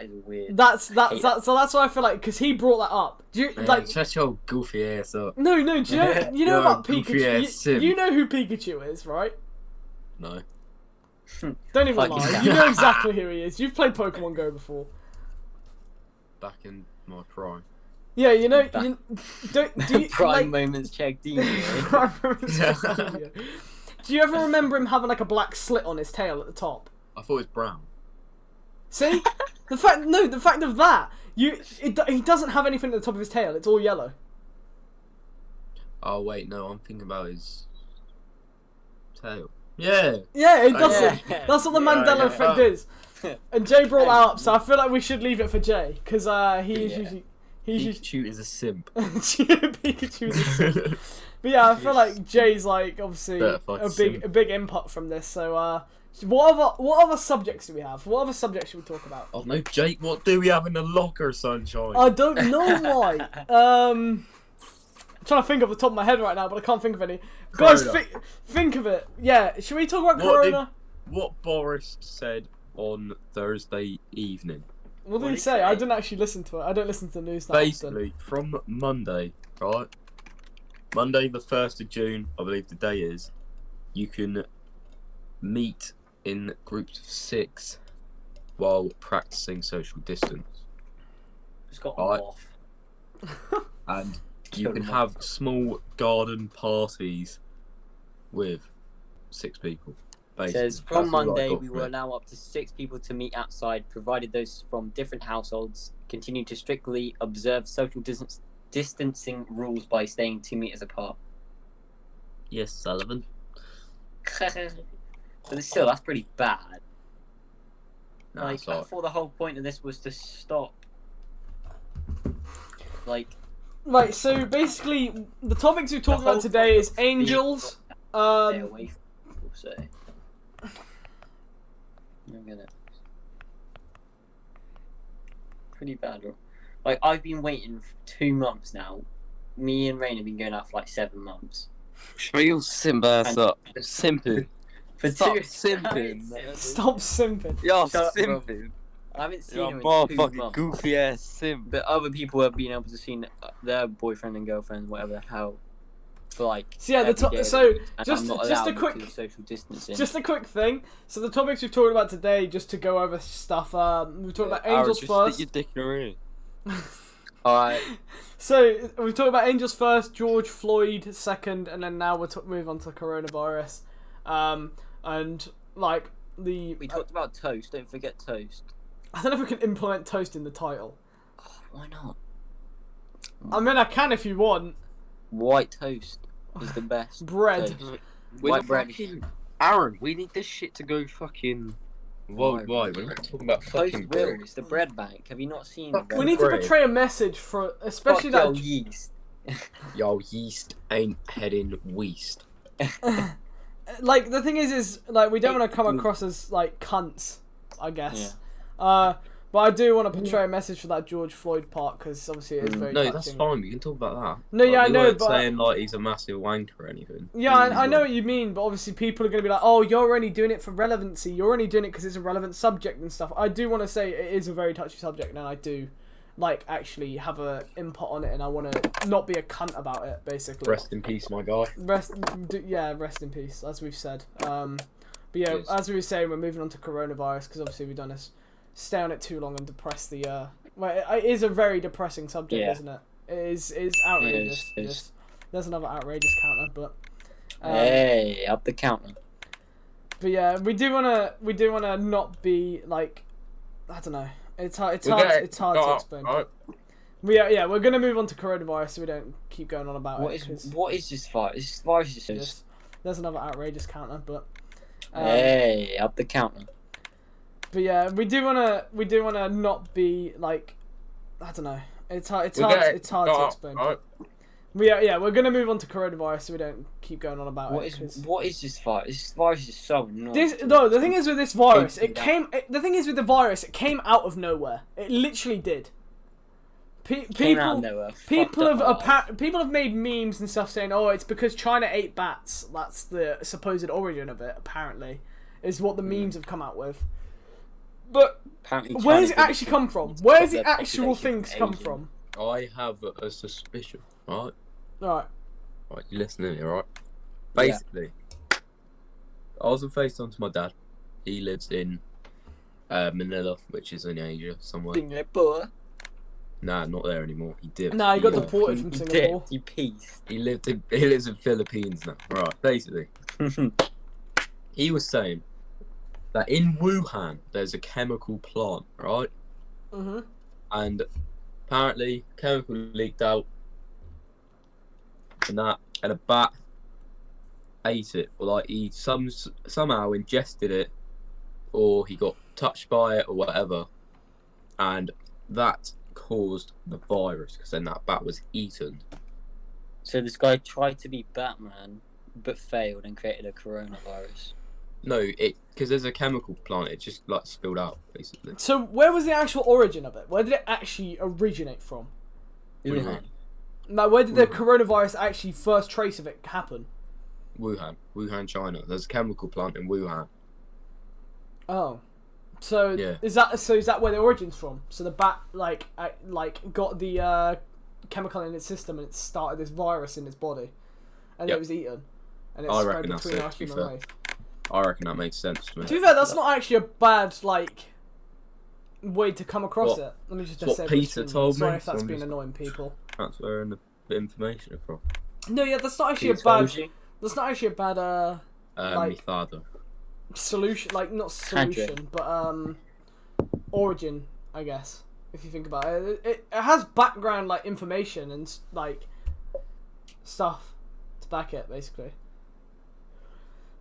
is weird. So that's why I feel like because he brought that up. Do you like shut your goofy ass up? No, do you know You're about a goofy ass Pikachu? sim. You know who Pikachu is, right? No. Don't even Fuck lie. yeah. You know exactly who he is. You've played Pokemon Go before. Back in my prime. Yeah, you know. That- Do you Prime like, moments check Do you ever remember him having like a black slit on his tail at the top? I thought it was brown. See, the fact of that, he doesn't have anything at the top of his tail. It's all yellow. Oh wait, no, I'm thinking about his tail. Yeah. Yeah, it doesn't. yeah. That's what the Mandela effect is. And Jay brought that up, so I feel like we should leave it for Jay because he's usually Pikachu is a simp. Pikachu is a simp. But yeah, I feel like Jay's like obviously a big input from this. So what other subjects do we have? What other subjects should we talk about? Oh no, Jake, what do we have in the locker, sunshine? I don't know why. I'm trying to think off the top of my head right now, but I can't think of any. Corona. Guys, think of it. Yeah, should we talk about Corona? What Boris said on Thursday evening. What did he say? I didn't actually listen to it. I don't listen to the news that Basically, from Monday, right? Monday the 1st of June, I believe the day is, you can meet in groups of 6 while practicing social distance. Just got Right. off. And you can have small garden parties with 6 people. It says Basically. from That's all I Monday got we from will it. allow up to 6 people to meet outside, provided those from different households continue to strictly observe social distancing rules by staying 2 meters apart. Yes, Sullivan. But still, that's pretty bad. No, Like, it's I alright. thought the whole point of this was to stop. Like, Right, so basically, the topics we talked about today is angels. stay away from people, so. I'm gonna. Pretty bad. Like, I've been waiting for 2 months now. Me and Rain have been going out for like 7 months. Show your simp ass up. Simping. For Stop 2 simping. Stop simping. You're Shut up, bro. simping. I haven't seen You're a him in 2 motherfucking months. goofy ass simp. But other people have been able to see their boyfriend and girlfriend, whatever the hell, for like. So yeah, every day so and just I'm not just a allowed quick because of social distancing. just a quick thing. So the topics we've talked about today, just to go over stuff. We talked about Aaron, angels just first. stick your dick in her ear. Alright. So we talked about angels first, George Floyd second, and then now we'll move on to coronavirus. And like We talked about toast. Don't forget toast. I don't know if we can implement toast in the title. Oh, why not? I mean, I can if you want. White toast is the best. Bread. toast. We're White not bread. fucking... Aaron, we need this shit to go fucking... Why? We're not talking about Toast fucking will. bread. It's the bread bank. Have you not seen Fuck. the We bread need to Bread. portray a message for, especially Fuck your that. yeast. Yo, yeast ain't heading west. Like the thing is like we don't want to come across as like cunts, I guess. But I do want to portray a message for that George Floyd part because obviously it is very No, touching. that's fine. We can talk about that. No, yeah, I we know, weren't but saying like he's a massive wanker or anything. yeah, I know what you mean, but obviously people are going to be like, oh, you're only doing it for relevancy. You're only doing it because it's a relevant subject and stuff. I do want to say it is a very touchy subject, and I do like actually have a input on it, and I want to not be a cunt about it, basically. Rest in peace, my guy. Rest in peace, as we've said. But But yeah, Yes. as we were saying, we're moving on to coronavirus because obviously we've done this, stay on it too long and depress the. Well, it is a very depressing subject, Yeah. isn't it? It's outrageous. It is. Just, there's another outrageous counter, but. Hey, up the counter. But yeah, we do wanna not be like, I don't know. It's hard to explain. Right. We're gonna move on to coronavirus so we don't keep going on about it. What is this virus? This virus is just. There's another outrageous counter, but. Hey, up the counter. But yeah, we do wanna not be like, I don't know. It's hard to explain. Right. We're gonna move on to coronavirus so we don't keep going on about it. What is this virus? This virus is so annoying. The thing is with this virus, the thing is with the virus, it came out of nowhere. It literally did. Came out of nowhere. People have made memes and stuff saying, "Oh, it's because China ate bats." That's the supposed origin of it. Apparently, is what the memes have come out with. But where does it actually come from? Where does the actual things come from? I have a suspicion, right? Right. Right, you listen to me, right? Basically, I was on FaceTime to my dad. He lives in Manila, which is in Asia somewhere. Singapore. Nah, not there anymore. He did. Nah, he got deported from Singapore. You piece. He lives in Philippines now. Right, basically, he was saying that in Wuhan there's a chemical plant, right? Mhm. And apparently, chemical leaked out, and a bat ate it, or like he somehow ingested it, or he got touched by it, or whatever, and that caused the virus because then that bat was eaten. So this guy tried to be Batman, but failed and created a coronavirus. No, because there's a chemical plant. It just like spilled out basically. So where was the actual origin of it? Where did it actually originate from? What do you mean? Like, where did the coronavirus actually first trace of it happen? Wuhan, China. There's a chemical plant in Wuhan. Oh, so Yeah. is that where the origin's from? So the bat got the chemical in its system and it started this virus in its body, and Yep. it was eaten, and it I spread reckon that's between it, our to be human fair. race. I reckon that makes sense to me. To be fair, that's not actually a bad way to come across What? it. Let me just It's what say Peter told me, Sorry if so that's I'm been just- annoying people. Transferring the information across. No, yeah, that's not actually Who a bad. told you? That's not actually a bad My father. solution. Like not solution, but origin. I guess if you think about it, it has background like information and like stuff to back it, basically.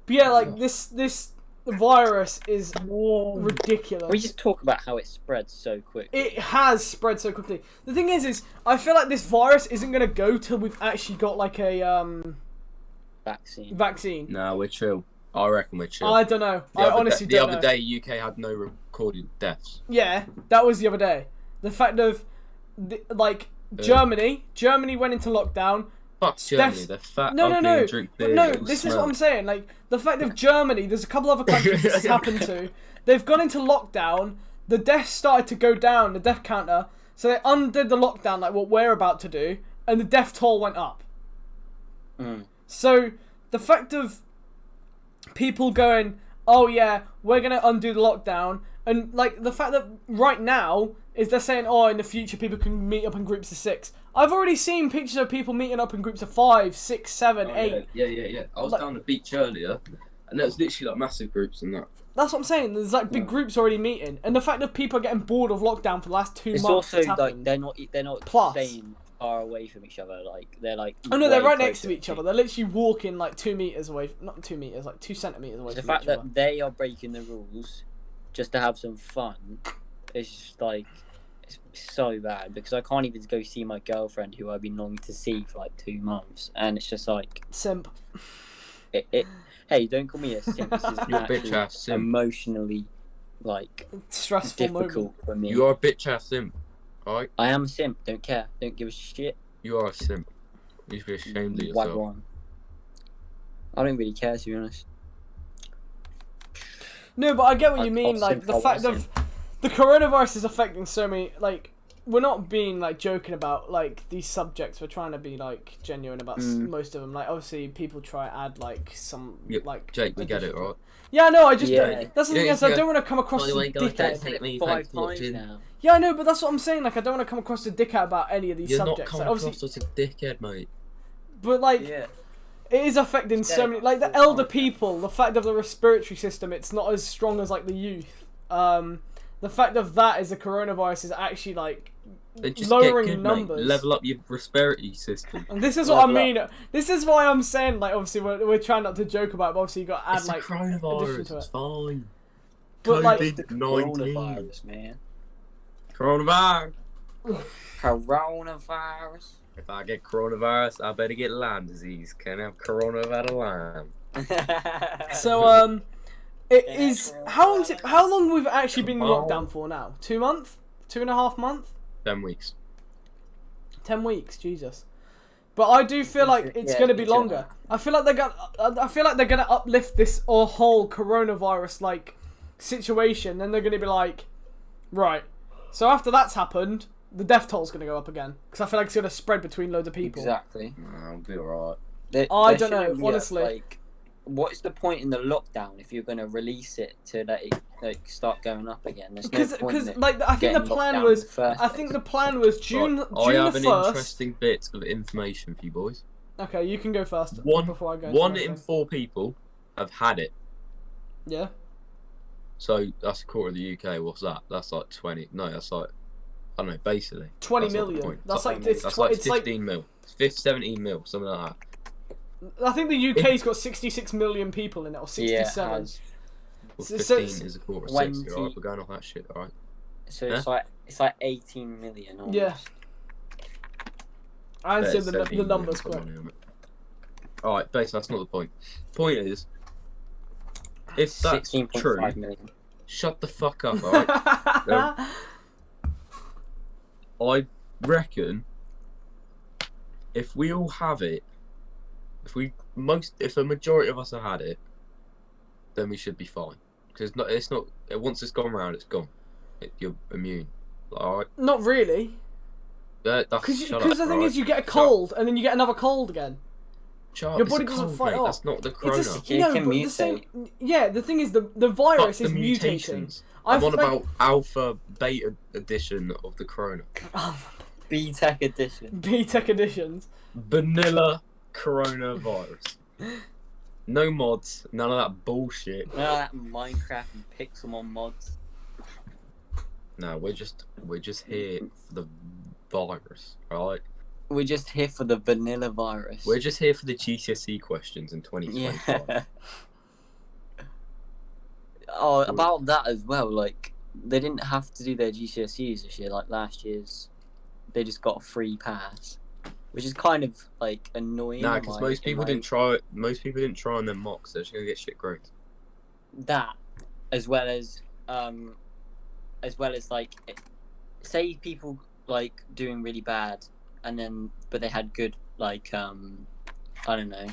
But yeah, like this virus is ridiculous. We just talk about how it spreads so quick. It has spread so quickly. The thing is I feel like this virus isn't gonna go till we've actually got like a vaccine. No, we're chill. I reckon we're chill. I don't know. I honestly don't know. The other day, UK had no recorded deaths. Yeah, that was the other day. The fact of, Germany went into lockdown. Fuck Germany, they're fat, No, ugly, no. and drink beer. No, and this is smell. what I'm saying. Like, the fact of Germany, there's a couple other countries this has happened to. They've gone into lockdown. The deaths started to go down, the death counter. So they undid the lockdown, like what we're about to do, and the death toll went up. So the fact of people going, oh yeah, we're gonna undo the lockdown, and like the fact that right now is they're saying, oh, in the future people can meet up in groups of 6. I've already seen pictures of people meeting up in groups of 5, 6, 7, 8. Yeah. I was down the beach earlier, and there was literally like massive groups and that. That's what I'm saying. There's like big groups already meeting, and the fact that people are getting bored of lockdown for the last 2 It's months. also like happened. they're not Plus. staying far away from each other. Like they're like. Oh no, they're way right next to closer. each other. They're literally walking like 2 meters away. Not 2 meters, like 2 centimeters away The from fact each that other. they are breaking the rules just to have some fun is just like it's so bad because I can't even go see my girlfriend who I've been longing to see for like 2 months, and it's just like Simp. Hey, don't call me a simp. This is You're a bitch actually ass simp. emotionally like Stressful difficult moment. for me. You are a bitch ass simp, alright? I am a simp. Don't care. Don't give a shit. You are a simp. You should be ashamed of yourself. Wagwan. I don't really care to be honest. No, but I get what you I'll mean. Like simp, the I'll fact simp. of the coronavirus is affecting so many. Like we're not being like joking about like these subjects. We're trying to be like genuine about most of them. Like obviously people try to add like some like. Jake, we get it, right? Yeah, no, I just Yeah. that's the thing is I don't want to come across By as the a way, guys, don't dickhead. take me. 5 Thanks for times watching. now. Yeah, I know, but that's what I'm saying. Like I don't want to come across as a dickhead about any of these You're not subjects. coming Like, across as a dickhead, mate. but like. Yeah. It is affecting so many, like the elder people. The fact of the respiratory system, it's not as strong as like the youth. The fact of that is the coronavirus is actually like Just lowering get good, numbers. mate. Level up your respiratory system. And this is what I mean. This is why I'm saying like obviously we're trying not to joke about, it, but obviously you got to add It's like a addition coronavirus. to It's it. fine. But, like, COVID-19. Coronavirus, man. Coronavirus. Coronavirus. If I get coronavirus, I better get Lyme disease. Can't have corona without a Lyme. So it is how long we've actually been locked down for now? 2 months? 2.5 months? 10 weeks. 10 weeks, Jesus. But I do feel like it's Yeah, going to be it's longer. I feel like they're going to uplift this whole coronavirus like situation, and they're going to be like, right. So after that's happened, the death toll's going to go up again because I feel like it's going to spread between loads of people. Exactly. I'll be alright. I don't know, honestly. Like, what is the point in the lockdown if you're going to release it to let it like start going up again? There's no point in it like I think the getting plan locked down was in the first I think place. the plan was June Right, June I have the an 1st. interesting bit of information for you boys. Okay, you can go first One before I go. into One my in thing. 4 people have had it. Yeah. So that's a quarter of the UK. What's that? That's like 20. No, that's like I don't know. Basically, 20 that's not the million. point. That's like that's it's like it's like 15 mil. 17 mil, something like that. I think the UK's got 66 million people in it, or 67. Yeah, it has. Well, So- 15 so- is a quarter of 20 60. Alright, we're going off that shit. Alright. So it's like 18 million. Almost. Yeah. I Bet answered it's the 17 million, numbers come correct. on here, mate. Alright, basically that's not the point. Point is, if that's 16.5 true, million. shut the fuck up, alright? I reckon if we all have it, if a majority of us have had it, then we should be fine. Because it's not. Once it's gone round, it's gone. You're immune. Alright. Not really. Because Because the thing is, you get a cold and then you get another cold again. your body doesn't fight off. That's not the corona. It's It no, can but the mutate. same. Yeah, the thing is, the virus Fuck is the mutating. mutations. I'm on about alpha beta edition of the corona. B-Tech edition. B-Tech editions. Vanilla coronavirus. No mods, none of that bullshit. None of that Minecraft and Pixelmon mods. No, we're just here for the virus, right? We're just here for the vanilla virus. We're just here for the GCSE questions in 2025. Yeah. Oh, about that as well. Like, they didn't have to do their GCSEs this year. Like last year's, they just got a free pass, which is kind of like annoying. Nah, because most people didn't try. Most people didn't try on their mocks. They're just gonna get shit grades. That, as well as like, say people like doing really bad, and but they had good like I don't know.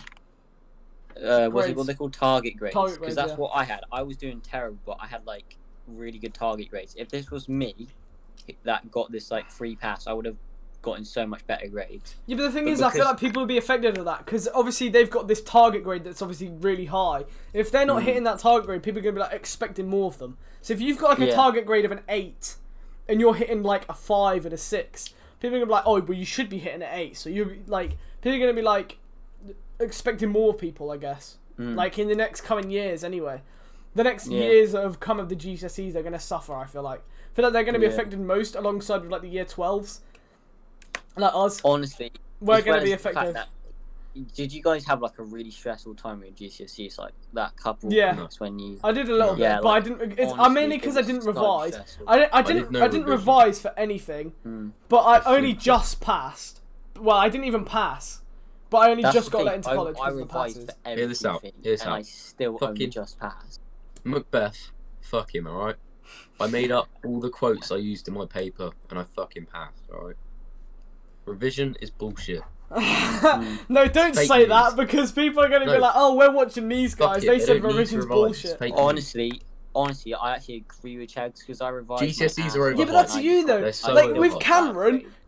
What's they called? Target grades. Because that's what I had. I was doing terrible, but I had like really good target grades. If this was me that got this like free pass, I would have gotten so much better grades. Yeah, but the thing is, I feel like people would be affected of that because obviously they've got this target grade that's obviously really high. If they're not hitting that target grade, people are gonna be like expecting more of them. So if you've got like a target grade of an 8 and you're hitting like a 5 and a 6, people are gonna be like, oh, well, you should be hitting an 8. So you're like, people are gonna be like expecting more of people, I guess. Like in the next coming years, anyway. The next years that have come of the GCSEs, they're gonna suffer. I feel like they're gonna be affected most, alongside with like the year 12s, like us. Honestly, we're gonna be affected. Did you guys have like a really stressful time with GCSEs, like that couple months when you? I did a little bit, but I didn't. I mainly because I didn't revise. I didn't revise for anything, but I only just passed. Well, I didn't even pass, but I only just got let into college. I revised for everything, Hear this out. and I still only just passed. Macbeth, fuck him, alright? I made up all the quotes I used in my paper, and I fucking passed, alright? Revision is bullshit. No, don't Fake say news. that because people are going to be like, oh, we're watching these guys. They said revision's bullshit. Honestly, honestly, I actually agree with Chags because I revised. GCSEs my are ass Yeah, overhyped. but that's off you though. They're so Like overhyped. with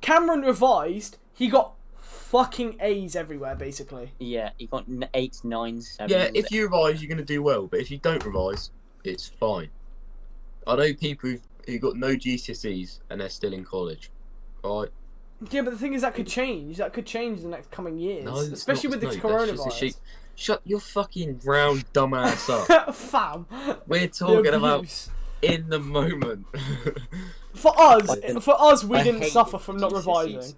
Cameron revised. He got fucking A's everywhere, basically. Yeah, he got 8s, 9s, 7s. Yeah, if you revise, you're gonna do well. But if you don't revise, it's fine. I know people who got no GCSEs and they're still in college. Right? Yeah, but the thing is that could change. That could change in the next coming years, No, it's especially not, with this no, that's just a coronavirus. sheep. Shut your fucking round dumbass up. Fam, We're the talking about abuse. in the moment. For us, we I didn't hate suffer from not GCSEs. revising.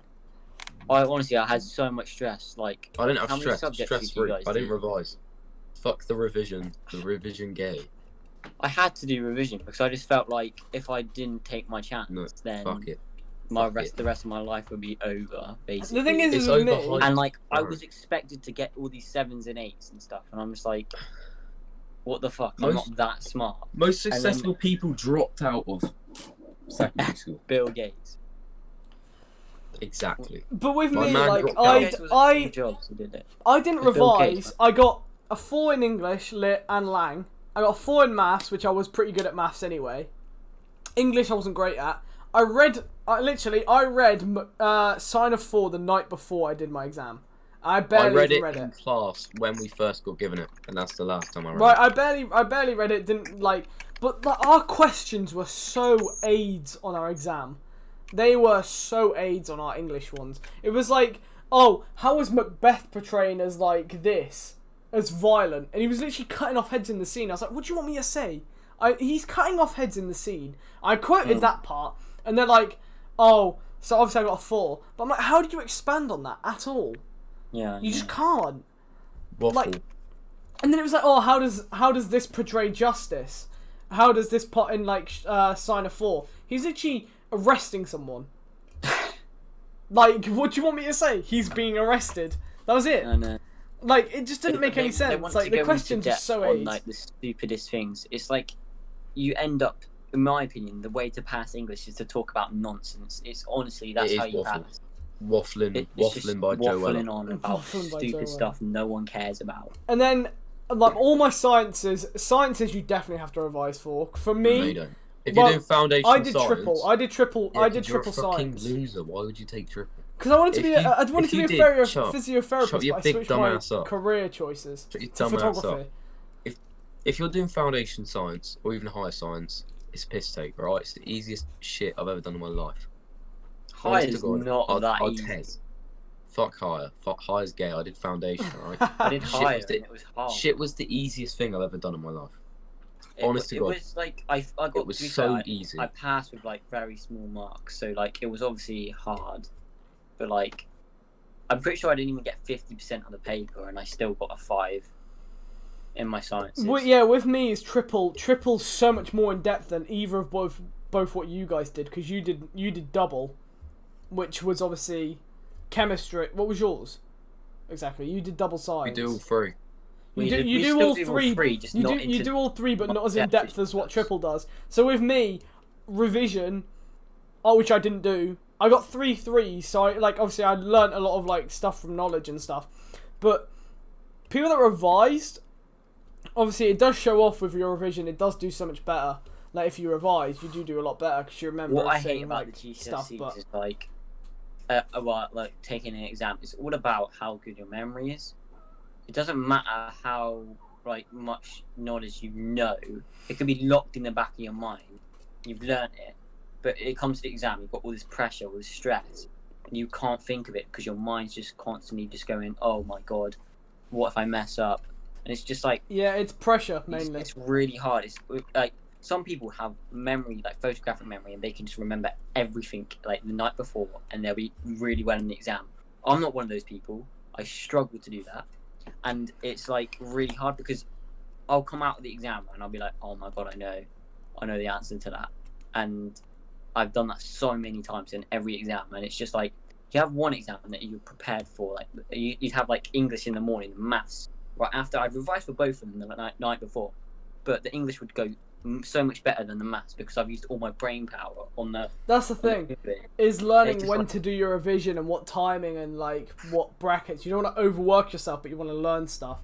I had so much stress. Like, I didn't have how many stress. subjects Stress did free. you guys I didn't do? revise. Fuck the revision. The revision gay. I had to do revision because I just felt like if I didn't take my chance, No, then fuck it. the rest of my life would be over, basically. The thing is It's with me, overhyped. and like I Alright. was expected to get all these 7s and 8s and stuff, and I'm just like, what the fuck? I'm not that smart. Most then- successful people dropped out of secondary school. Bill Gates. Exactly. but with My me, man like dropped Bill out. Gates was I Steve Jobs who did it. I didn't It's Bill Gates, revise. I got a 4 in English, Lit, and Lang. I got a 4 in maths, which I was pretty good at maths anyway. English I wasn't great at. I read Sign of 4 the night before I did my exam. I I barely read even it read in it. class when we first got given it, and that's the last time I read Right, it. I barely read it. Didn't like, but our questions were so AIDS on our exam. They were so AIDS on our English ones. It was like, oh, how was Macbeth portraying as like this, as violent? And he was literally cutting off heads in the scene. I was like, what do you want me to say? He's cutting off heads in the scene. I quoted that part, and they're like, oh, so obviously I got a 4. But I'm like, how did you expand on that at all? Yeah. You just can't. Waffle. Like, and then it was like, oh, how does this portray justice? How does this put in like Sign of 4? He's literally arresting someone. Like, what do you want me to say? He's being arrested. That was it. I know. Like, it just didn't make any They sense. want Like, to the go questions into are depth so on AIDS. like the stupidest things. It's like you end up, in my opinion, the way to pass English is to talk about nonsense. It's honestly that's It how is you waffle. pass. Waffling It's just by Joe waffling Weller. on about Waffling by Joe stupid stuff no one cares about. And then, like, all my sciences you definitely have to revise for. For No, me, you don't. If well, you're doing foundation I did science, triple. I did triple. yeah, I did 'cause you're triple a fucking science. loser. Why would you take triple? Because I wanted to If be you- I wanted if to you be did, a shut physiotherapist, your but I big switched dumb my ass up. career choices Shut your to dumb ass up. photography. If you're doing foundation science or even higher science, it's a piss take, right? It's the easiest shit I've ever done in my life. High Honest is to God, not that I'd easy. tez. Fuck higher. Fuck higher's gay. I did foundation, right? I did Shit higher was and the- it was hard. Shit was the easiest thing I've ever done in my life. It honest to God. was like I got It was to be so fair, easy. I passed with like very small marks, so like it was obviously hard, but like I'm pretty sure I didn't even get 50% on the paper, and I still got a 5 in my sciences. Well, yeah, with me is triple so much more in depth than either of both what you guys did, because you did double, which was obviously chemistry. What was yours? Exactly, you did double We science. do all three. You We do still all do three. just You not do you into do all 3, but not as in depth depth as as what does. triple does. So with me, revision, which I didn't do. I got 3 3s, so obviously I learnt a lot of like stuff from knowledge and stuff. But people that revised, obviously it does show off with your revision. It does do so much better. Like if you revise, you do a lot better because you remember. What I everything, hate about like, the GCSEs stuff, but is like, taking an exam. It's all about how good your memory is. It doesn't matter how much knowledge you know. It could be locked in the back of your mind. You've learnt it, but it comes to the exam. You've got all this pressure, all this stress, and you can't think of it because your mind's just constantly just going, "Oh my god, what if I mess up?" And it's just like yeah, it's pressure mainly. it's really hard. It's like some people have memory, like photographic memory, and they can just remember everything like the night before, and they'll be really well in the exam. I'm not one of those people. I struggle to do that, and it's like really hard because I'll come out of the exam and I'll be like, "Oh my god, I know the answer to that," and I've done that so many times in every exam, and it's just like you have one exam that you're prepared for, like you'd have like English in the morning, maths right after. I'd revised for both of them the night before, but the English would go so much better than the maths because I've used all my brain power on the. That's the on thing. the bit. Is learning It's just when like- to do your revision and what timing and like what brackets. You don't want to overwork yourself, but you want to learn stuff.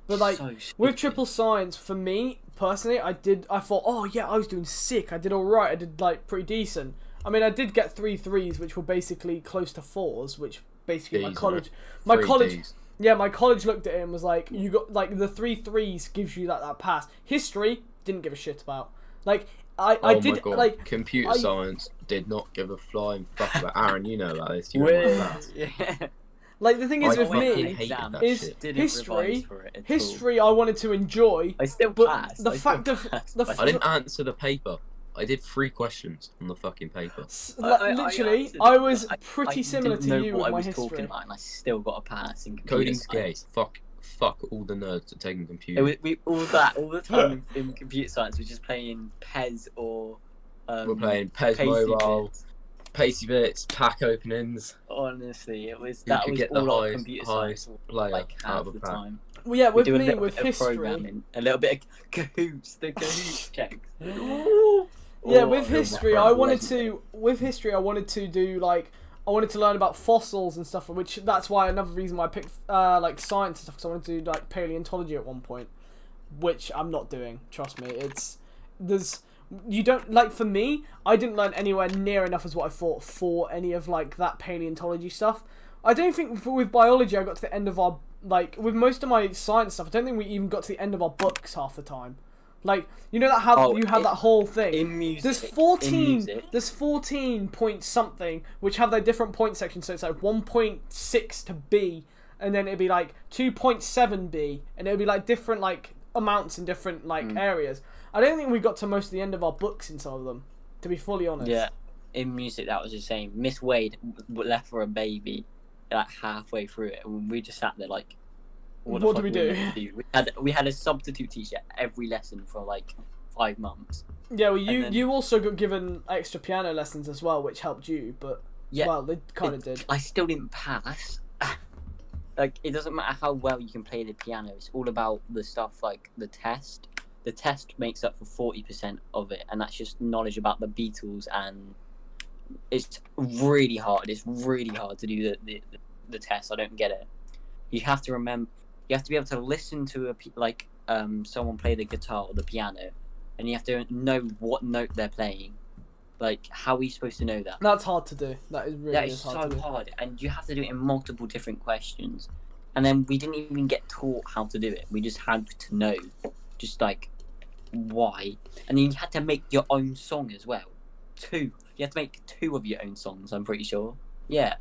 But like So with stupid. triple science, for me personally, I thought, oh yeah, I was doing sick. I did all right. I did like pretty decent. I mean, I did get 3 threes, which were basically close to 4s, which basically D's, my Three college. Ds. Yeah, my college looked at it and was like, you got like the 3 threes gives you that pass. History didn't give a shit about. Like I Oh did my God. like Computer I- science did not give a flying fuck about Aaron. You know about this. You were in my class. Yeah. like the thing is I with fucking me hated that is shit. Didn't history. revise for it at all. History I wanted to enjoy. I still but passed. the I still fact of- passed, the but- I didn't answer the paper. I did 3 questions on the fucking paper. Literally, answered I it, was but pretty I similar didn't to know you what with I my was history. talking about, and I still got a pass in computer Coding's gay. science. Fuck all the nerds that taking It computer. was, all the time in computer science, we're just playing Pez or We're playing Pez Pacey Mobile, Bits. Pacey Bits, pack openings. Honestly, it was Who that could was get the all our highest- computer highest science player like out half of a the pack? time. Well, yeah, We with do a me little with bit of history. programming, a little bit of cahoots, the cahoots checks. Yeah, Oh, with my history, God, I wanted legendary. to. With history, I wanted to do like I wanted to learn about fossils and stuff. Which that's why another reason why I picked like science and stuff. Because I wanted to do like paleontology at one point, which I'm not doing. Trust me, you don't like for me. I didn't learn anywhere near enough as what I thought for any of like that paleontology stuff. I don't think with biology I got to the end of our like with most of my science stuff. I don't think we even got to the end of our books half the time. Like you know that how Oh, you have that whole thing. In music, There's in 14. music, There's 14 point something, which have their different point sections. So it's like 1.6 to B, and then it'd be like 2.7 B, and it'd be like different like amounts in different like areas. I don't think we got to most of the end of our books in some of them, to be fully honest. yeah, in music that was the same. Miss Wade left for a baby, like halfway through it, and we just sat there like, What the do fuck we are do? meant to we had a substitute teacher every lesson for like 5 months. Yeah, well, And then- you also got given extra piano lessons as well, which helped you, but Yeah, well, they kind of did. I still didn't pass. Like, it doesn't matter how well you can play the piano. It's all about the stuff like the test. The test makes up for 40% of it, and that's just knowledge about the Beatles. And it's really hard. It's really hard to do the test. I don't get it. You have to remember. You have to be able to listen to someone play the guitar or the piano, and you have to know what note they're playing. Like, how are you supposed to know that? That's hard to do. That is really That is hard so to do. hard, and you have to do it in multiple different questions. And then we didn't even get taught how to do it. We just had to know, just like, why. And then you had to make your own song as well. 2. You had to make 2 of your own songs, I'm pretty sure. Yeah.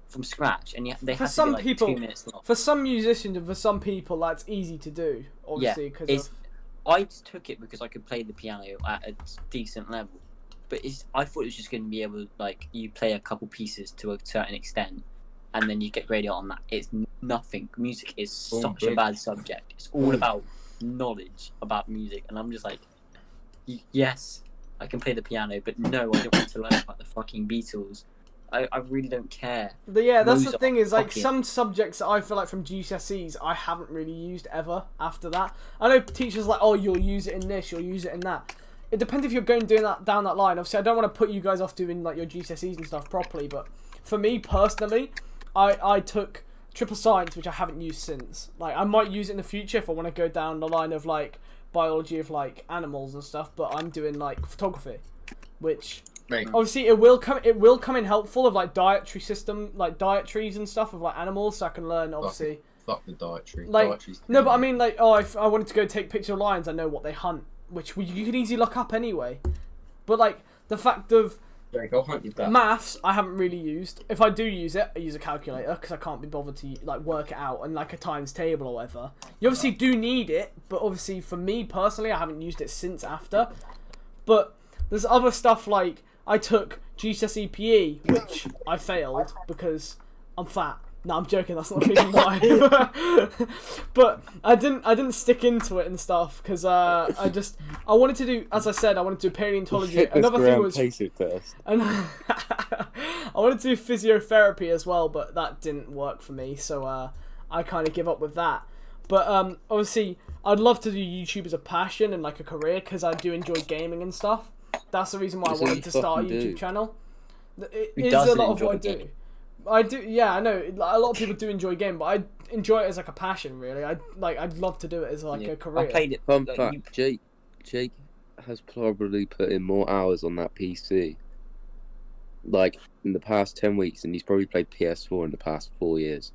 From scratch. And they For had to some be like people- 2 minutes long. For some musicians and for some people, that's easy to do. Obviously, because it's- I just took it because I could play the piano at a decent level. But I thought it was just going to be able to, like, you play a couple pieces to a certain extent, and then you get graded on that. It's nothing. Music is such a bad subject. It's all about knowledge about music, and I'm just like, yes, I can play the piano, but no, I don't want to learn about the fucking Beatles. I really don't care. But yeah, that's Those the are thing is like fucking- some subjects that I feel like from GCSEs I haven't really used ever after that. I know teachers are like, oh, you'll use it in this, you'll use it in that. It depends if you're going doing that down that line. Obviously, I don't want to put you guys off doing like your GCSEs and stuff properly, but for me personally, I took triple science, which I haven't used since. Like I might use it in the future if I want to go down the line of like biology of like animals and stuff. But I'm doing like photography, which Mate, obviously it will come in helpful of like dietaries and stuff of like animals, so I can learn obviously. fuck the dietary. Like Dietary's no, but I mean like if I wanted to go take picture of lions, I know what they hunt, which you could easily look up anyway. But like the fact of Jake, I'll hunt you back. maths, I haven't really used. If I do use it, I use a calculator because I can't be bothered to like work it out and like a times table or whatever. You obviously do need it, but obviously for me personally, I haven't used it since after. But there's other stuff like I took GCSE PE, which I failed because I'm fat. No, I'm joking. That's not the reason why. But I didn't stick into it and stuff because I wanted to do, as I said, I wanted to do paleontology. Another thing was Pacer test. and I wanted to do physiotherapy as well, but that didn't work for me, so I kind of give up with that. But obviously, I'd love to do YouTube as a passion and like a career because I do enjoy gaming and stuff. That's the reason why That's I what wanted you to start a fucking YouTube do. channel. It Who is a doesn't lot of what I enjoy do. gaming? I do. Yeah, I know. A lot of people do enjoy game, but I enjoy it as like a passion. Really, I'd love to do it as like a career. I played it. Fun like, fact: Jake has probably put in more hours on that PC, like in the past 10 weeks, and he's probably played PS4 in the past 4 years.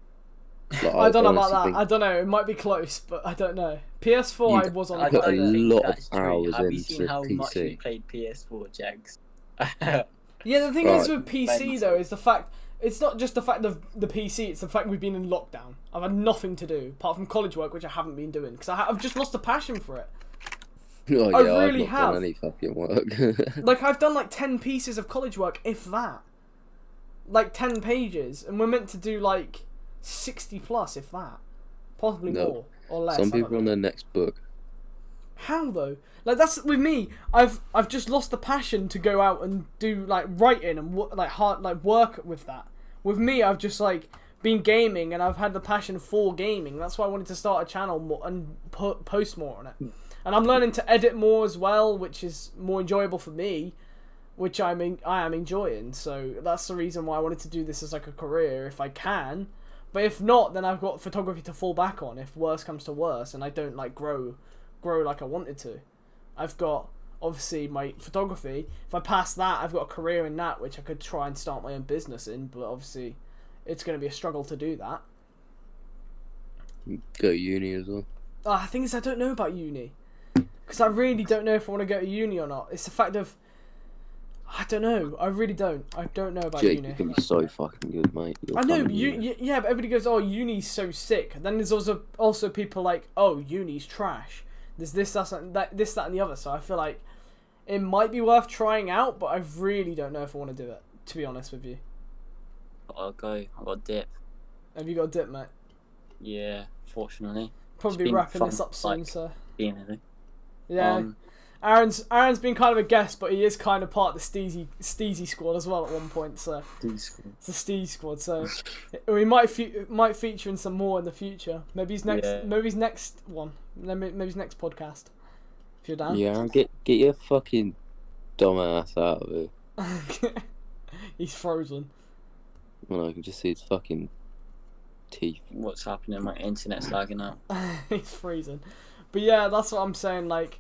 Like, I don't know about honestly that. I don't know. It might be close, but I don't know. PS4, I was on. I put a don't think lot that's of true. hours Have you into seen how much PC. we played PS4, Jags? Yeah, the thing Right. is with PC though is the fact it's not just the fact of the PC. It's the fact we've been in lockdown. I've had nothing to do apart from college work, which I haven't been doing because I've just lost a passion for it. Oh, yeah, I really I've not have. done any fucking work. Like I've done like 10 pieces of college work, if that. Like 10 pages, and we're meant to do like 60 plus, if that, possibly No. more or less. Some I don't people on know. their next book. How though? Like that's with me. I've just lost the passion to go out and do like writing and work with that. With me, I've just like been gaming and I've had the passion for gaming. That's why I wanted to start a channel more and post more on it. And I'm learning to edit more as well, which is more enjoyable for me, which I am enjoying. So that's the reason why I wanted to do this as like a career if I can. But if not, then I've got photography to fall back on if worse comes to worse and I don't like grow like I wanted to. I've got obviously my photography. If I pass that, I've got a career in that which I could try and start my own business in, but obviously it's going to be a struggle to do that. Go to uni as well. The thing is I don't know about uni because I really don't know if I want to go to uni or not. It's the fact of I don't know. I really don't. I don't know about Jake, uni. you can be so fucking good, mate. You'll I know, come but in uni. yeah, but everybody goes, oh, uni's so sick. Then there's also people like, oh, uni's trash. There's this, and that, and the other. So I feel like it might be worth trying out, but I really don't know if I want to do it, to be honest with you. I'll go. I've got dip. Have you got a dip, mate? Yeah, fortunately. Probably been wrapping fun, this up soon, like, so. Being here. Yeah. Aaron's been kind of a guest, but he is kind of part of the Steezy squad as well at one point. So it's the Steezy squad. So we might feature in some more in the future. Maybe his next. Yeah. Maybe his next one. Maybe his next podcast. If you're down. Yeah, get your fucking dumb ass out of here. He's frozen. Well, I can just see his fucking teeth. What's happening? My internet's lagging out. He's freezing. But yeah, that's what I'm saying. Like,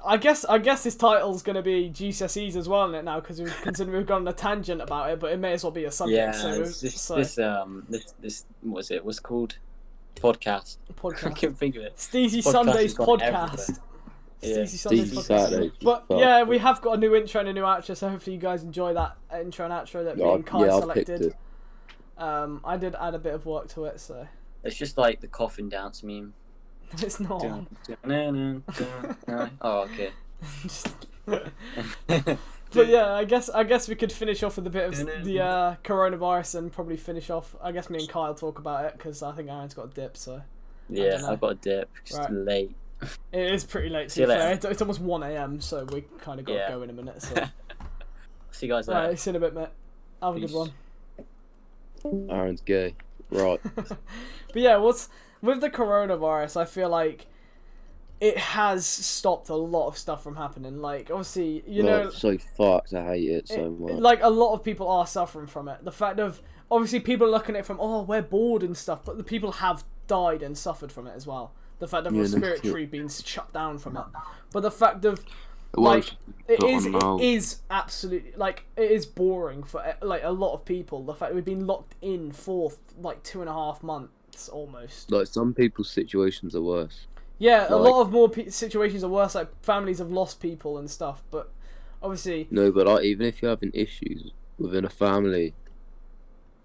I guess his title's gonna be GCSEs as well in it now because we've gone on a tangent about it, but it may as well be a subject. Yeah, so this what was it? What's it called? Podcast. I can't think of it. Steezy Podcast Sundays has gone podcast. Yeah. Steezy Sundays Steezy podcast. Saturdays. But Fuck. yeah, we have got a new intro and a new outro, so hopefully you guys enjoy that intro and outro that me and Kai I picked selected. it. I did add a bit of work to it, so It's just like the coffin dance meme. it's not. Oh, okay. But yeah, I guess we could finish off with a bit of the coronavirus and probably finish off. I guess me and Kyle talk about it because I think Aaron's got a dip, so Yeah, I've got a dip. Just Right. late. it is pretty late. See To be you fair. later. It's almost 1 a.m, so we kind of got Yeah. to go in a minute. So See you guys later. right, see you in a bit, mate. Have a Peace. good one. Aaron's gay. Right. But yeah, with the coronavirus, I feel like it has stopped a lot of stuff from happening. Like, obviously, you know, It's so fucked. I hate it so much. like a lot of people are suffering from it. The fact of obviously people are looking at it from we're bored and stuff, but the people have died and suffered from it as well. The fact of Yeah, no respiratory being shut down from it, but the fact of Well, like it put is on hold. absolutely like it is boring for like a lot of people. The fact we've been locked in for like 2.5 months almost. Like, some people's situations are worse. Yeah, a like- lot of more situations are worse. Like families have lost people and stuff, but obviously No, but like, even if you're having issues within a family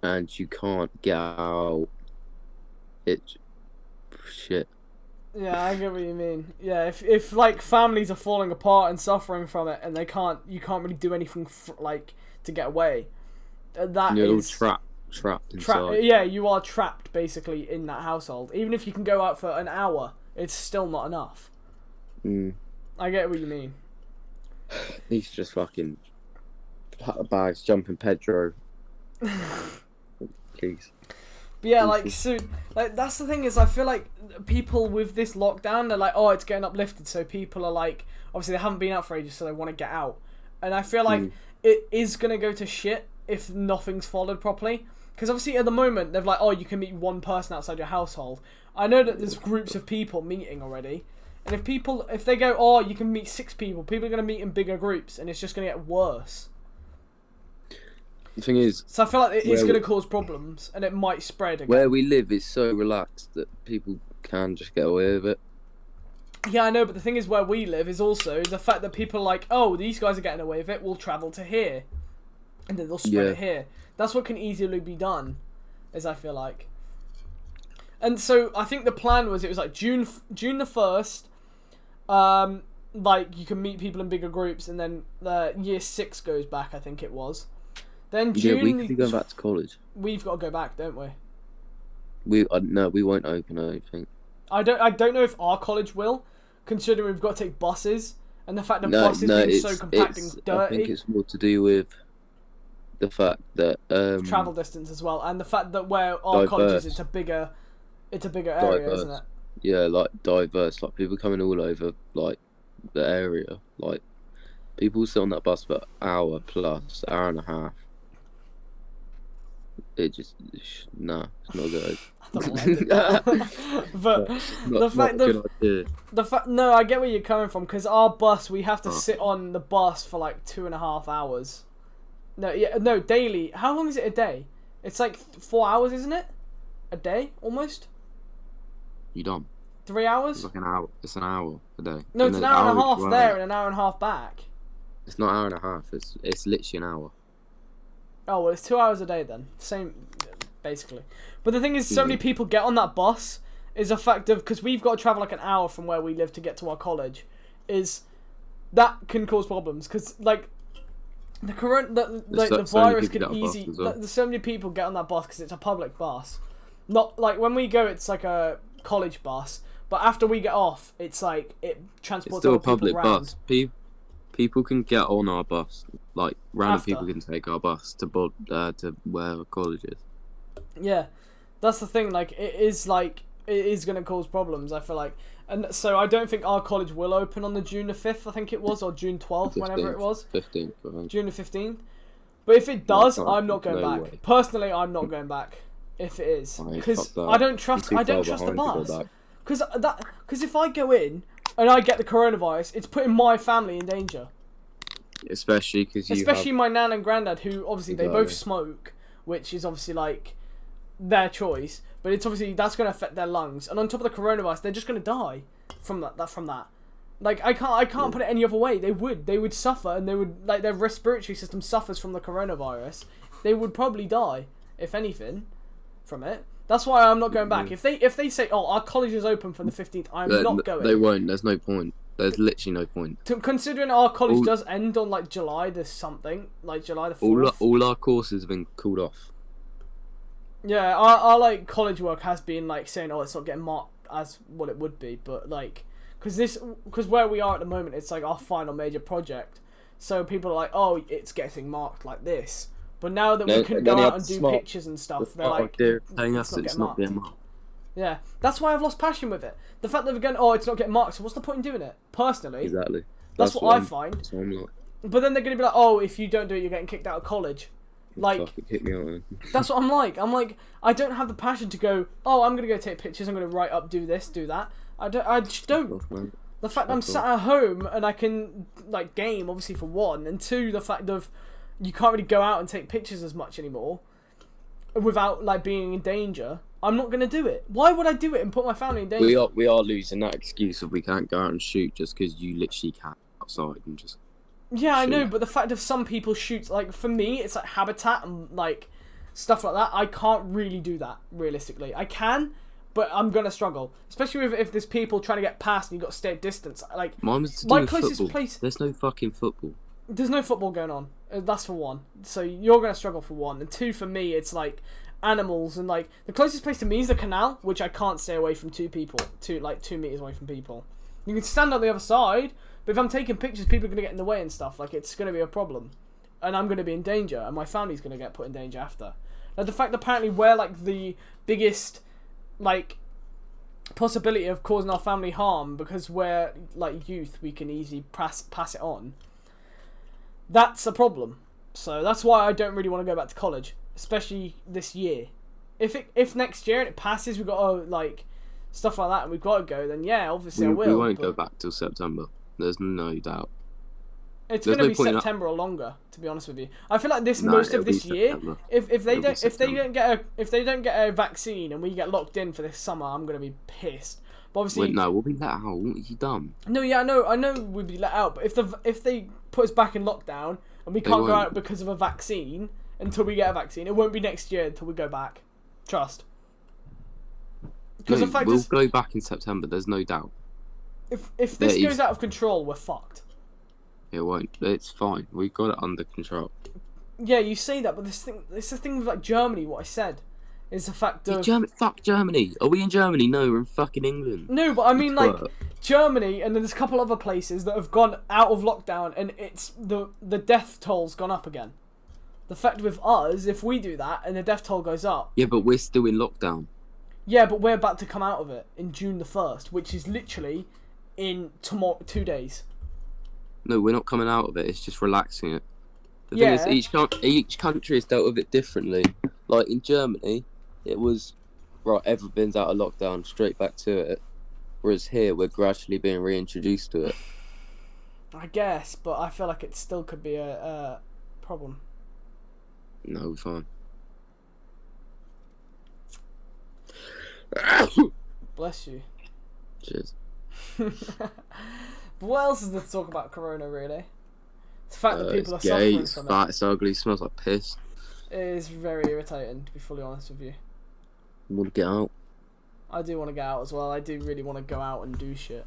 and you can't get out, it's shit. yeah, I get what you mean. Yeah, if like families are falling apart and suffering from it, and you can't really do anything like to get away. That You're all is trapped inside. yeah, you are trapped basically in that household. Even if you can go out for an hour, it's still not enough. Mm. I get what you mean. He's just fucking bags jumping Pedro. Please. But yeah, like so, like that's the thing is, I feel like people with this lockdown, they're like, oh, it's getting uplifted, so people are like, obviously they haven't been out for ages, so they want to get out, and I feel like it is gonna go to shit if nothing's followed properly. Because obviously at the moment they've like, oh, you can meet one person outside your household. I know that there's groups of people meeting already, and if they go, oh, you can meet 6 people, people are going to meet in bigger groups, and it's just going to get worse. The thing is, so I feel like it is going to cause problems, and it might spread again. Where we live is so relaxed that people can just get away with it. Yeah, I know, but the thing is, where we live is also the fact that people are like, oh, these guys are getting away with it, we'll travel to here, and then they'll spread it here. That's what can easily be done, as I feel like. And so I think the plan was, it was like June the 1st, like you can meet people in bigger groups, and then year 6 goes back, I think it was. Then June. Yeah, we could be going back to college. We've got to go back, don't we? No, we won't open. I don't think. I don't know if our college will, considering we've got to take buses, and the fact that buses being so compact and dirty. I think it's more to do with the fact that travel distance as well, and the fact that where our college is, it's a bigger area, isn't it? Yeah, like diverse, like people coming all over, like the area, like people sit on that bus for an hour plus, hour and a half. It just it's not good. I don't like it. But the fact no, I get where you're coming from, because our bus, we have to sit on the bus for like 2.5 hours. No, daily. How long is it a day? It's like 4 hours, isn't it? A day, almost. You dumb. 3 hours? It's like an hour. It's an hour a day. No, it's an hour and a half there and an hour and a half back. It's not an hour and a half. It's literally an hour. Oh, well, it's 2 hours a day then. Same, basically. But the thing is, so many people get on that bus is a fact of, because we've got to travel like an hour from where we live to get to our college, is that can cause problems, because like the virus can easy. There's so many people get on that bus because it's a public bus. Not like when we go, it's like a college bus, but after we get off, it's like it transports. It's still a public bus. People can get on our bus. Like random people can take our bus to where college is. Yeah, that's the thing. Like it is going to cause problems, I feel like. And so I don't think our college will open on the June the 5th, I think it was, or June 12th, 15th, whenever it was. 15th, I think. June the 15th. But if it does, I'm not going back. Way. Personally, I'm not going back if it is, because I don't trust the bus. Because if I go in and I get the coronavirus, it's putting my family in danger. Especially my nan and granddad, who obviously they both smoke, which is obviously like their choice, but it's obviously that's going to affect their lungs, and on top of the coronavirus, they're just going to die from that. Like I can't put it any other way. They would suffer, and they would, like, their respiratory system suffers from the coronavirus. They would probably die, if anything, from it. That's why I'm not going back. If they say, oh, our college is open from the 15th, I'm not going. They won't. There's no point. There's literally no point. Considering our college does end on like July the 4th. All our courses have been called off. Yeah, our like college work has been like saying, oh, it's not getting marked as what it would be, but like because where we are at the moment, it's like our final major project, so people are like, oh, it's getting marked like this. But now that we can go out and do pictures and stuff, they're like, telling us it's not getting marked. Yeah, that's why I've lost passion with it. The fact that we're going, oh, it's not getting marked, so what's the point in doing it? Personally, exactly. That's what I find. That's what I'm like. But then they're going to be like, oh, if you don't do it, you're getting kicked out of college. Like, kick me out, man. That's what I'm like. I don't have the passion to go, oh, I'm going to go take pictures, I'm going to write up, do this, do that. I just don't. The fact that I'm sat at home and I can, like, game, obviously, for one, and two, the fact of you can't really go out and take pictures as much anymore without, like, being in danger. I'm not going to do it. Why would I do it and put my family in danger? We are losing that excuse of we can't go out and shoot just because you literally can't outside and just... Yeah, I know, but the fact of some people shoot, like, for me, it's like habitat and, like, stuff like that. I can't really do that, realistically. I can, but I'm going to struggle. Especially if there's people trying to get past and you've got to stay at distance. Like, mine was to do with football. There's no fucking football. There's no football going on. That's for one. So you're going to struggle for one. And two, for me, it's like animals. And like the closest place to me is the canal, which I can't stay away from 2 meters away from people. You can stand on the other side, but if I'm taking pictures, people are going to get in the way and stuff. Like, it's going to be a problem. And I'm going to be in danger. And my family's going to get put in danger after. Now, the fact that apparently we're like the biggest, like, possibility of causing our family harm because we're like youth, we can easily pass it on. That's a problem. So that's why I don't really want to go back to college, especially this year. If next year and it passes, we've got to, like, stuff like that, and we've got to go, then yeah, obviously I will. We won't go back till September. There's no doubt. It's going to be September or longer, to be honest with you. I feel like most of this year, if they don't get a vaccine and we get locked in for this summer, I'm going to be pissed. But obviously, wait, no, we'll be let out. What are you dumb? No, yeah, I know we'd be let out. But if they put us back in lockdown and we can't go out because of a vaccine until we get a vaccine, it won't be next year until we go back. Trust. Because we'll go back in September. There's no doubt. If this goes out of control, we're fucked. It won't. It's fine. We've got it under control. Yeah, you say that, but it's the thing with like Germany. What I said is the fact of fuck Germany. Are we in Germany? No, we're in fucking England. No, but I mean like Germany, and then there's a couple other places that have gone out of lockdown, and it's the death toll's gone up again. The fact with us, if we do that and the death toll goes up. Yeah, but we're still in lockdown. Yeah, but we're about to come out of it in June the 1st, which is literally in 2 days. No, we're not coming out of it. It's just relaxing it. The thing is, each country has dealt with it differently. Like in Germany, it was right. Everything's out of lockdown, straight back to it. Whereas here, we're gradually being reintroduced to it. I guess, but I feel like it still could be a problem. No, we're fine. Bless you. Cheers. But what else is there to talk about Corona, really? The fact that people are gay, suffering it's from fat, it. it's ugly, smells like piss. It is very irritating, to be fully honest with you. I want to get out. I do want to get out as well. I do really want to go out and do shit.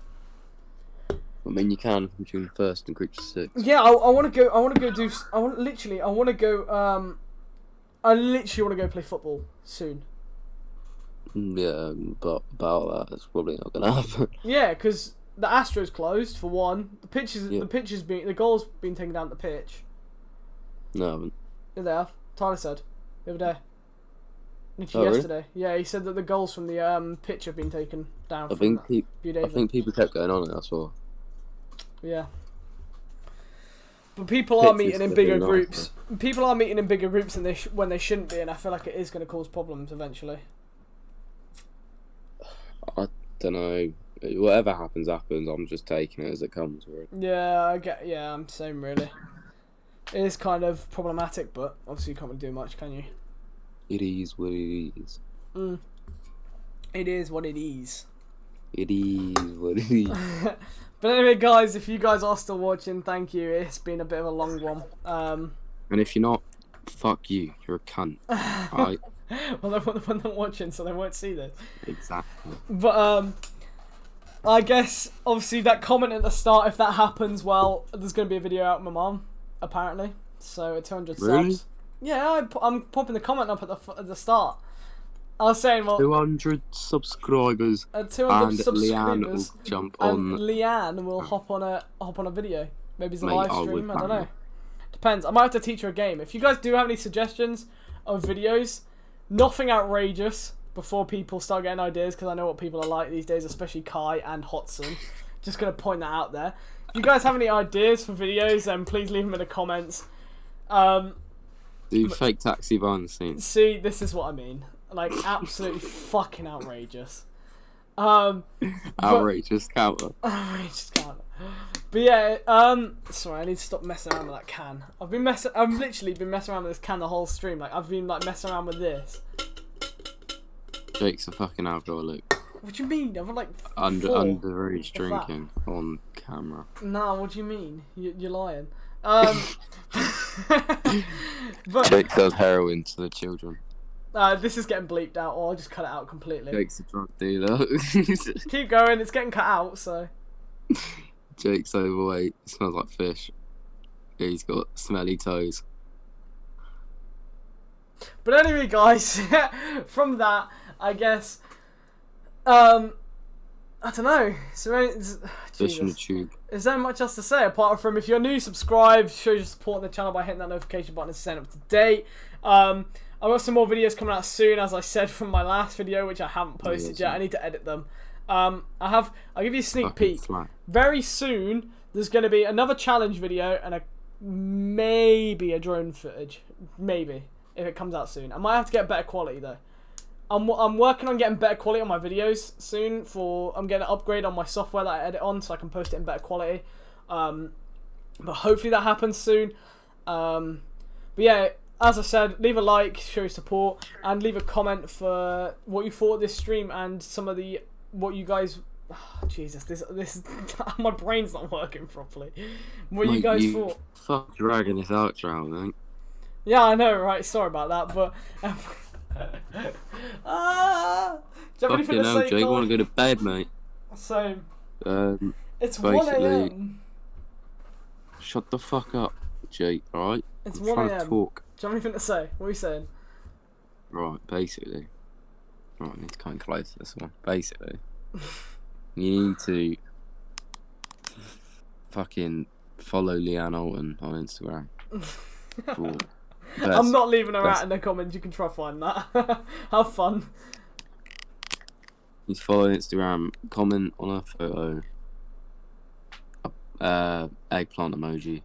I mean, you can from June 1st and Creature 6. Yeah, I want to go. I want to go do. I want to go. I literally want to go play football soon. Yeah, but about that, that's probably not gonna happen. Yeah, because the Astros closed for one. The goal's been taken down at the pitch. No, I haven't. Yeah, they have. Tyler said the other day. Oh, yesterday. Really? Yeah, he said that the goals from the pitch have been taken down. I think people kept going on it. That's all. Yeah. But people are meeting in bigger groups. People are meeting in bigger groups than when they shouldn't be, and I feel like it is going to cause problems eventually. I don't know. Whatever happens, happens. I'm just taking it as it comes. Really. Yeah, I'm same really. It is kind of problematic, but obviously you can't really do much, can you? It is what it is. It is what it is. It is what it is. But anyway, guys, if you guys are still watching, thank you. It's been a bit of a long one. And if you're not, fuck you. You're a cunt. Right? Well, they're not watching, so they won't see this. Exactly. But I guess obviously that comment at the start, if that happens, well, there's going to be a video out with my mum, apparently. So at 200 subs. Yeah, I'm popping the comment up at the start. I was saying, well, 200 subscribers. At 200 and subscribers, Leanne will jump on. And Leanne will hop on a video. Maybe it's a live stream. I don't know. That. Depends. I might have to teach her a game. If you guys do have any suggestions of videos, nothing outrageous before people start getting ideas, because I know what people are like these days, especially Kai and Hotson. Just gonna point that out there. If you guys have any ideas for videos, then please leave them in the comments. Do fake taxi behind the scenes. See, this is what I mean. Like, absolutely fucking outrageous. Outrageous counter. Outrageous counter. But yeah, sorry, I need to stop messing around with that can. I've literally been messing around with this can the whole stream. Like, I've been like messing around with this. Jake's a fucking alcoholic. What do you mean? I've like underage drinking on camera. Nah, what do you mean? You're lying. But Jake sells heroin to the children. This is getting bleeped out, or I'll just cut it out completely. Jake's a drug dealer. Keep going, it's getting cut out, so. Jake's overweight, smells like fish. He's got smelly toes. But anyway, guys, from that, I guess, I don't know. Fish in the tube. Is there much else to say apart from if you're new, subscribe, show your support on the channel by hitting that notification button and staying up to date. I've got some more videos coming out soon, as I said from my last video, which I haven't posted yet. I need to edit them. I'll give you a sneak peek. Very soon, there's going to be another challenge video and a maybe a drone footage. Maybe, if it comes out soon. I might have to get better quality though. I'm working on getting better quality on my videos soon. I'm getting an upgrade on my software that I edit on so I can post it in better quality. But hopefully that happens soon. But yeah, as I said, leave a like, show your support, and leave a comment for what you thought of this stream and some of what you guys. Oh, Jesus, this my brain's not working properly. What you guys thought? Fuck dragging this outro, man. Yeah, I know, right? Sorry about that, but. Do you have anything to say, Jake, I want to go to bed, mate. Same. It's basically, 1 a.m. Shut the fuck up, Jake, alright? It's I'm 1 trying a.m. to talk. Do you have anything to say? What are you saying? Right, basically. Right, I need to come close to this one. Basically, you need to fucking follow Leanne Alton on Instagram. I'm not leaving her out in the comments. You can try find that. Have fun. You follow Instagram, comment on her photo. Eggplant emoji.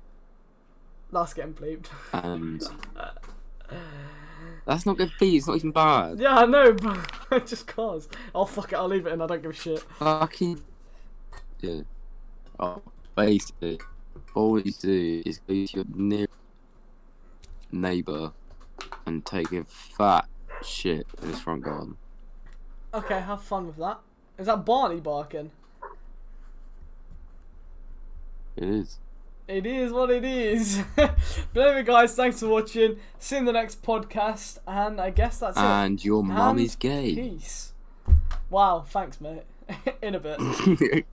That's getting bleeped. And that's not good feet. It's not even bad. Yeah, I know, but just cause. Oh fuck it, I'll leave it in. I don't give a shit. Fucking yeah. Oh, basically, all you do is go to your nearest neighbour and take a fat shit in his front garden. Okay, have fun with that. Is that Barney barking? It is. It is what it is. But anyway, guys, thanks for watching. See you in the next podcast, and I guess that's it. And your mum is gay. Peace. Wow, thanks, mate. In a bit.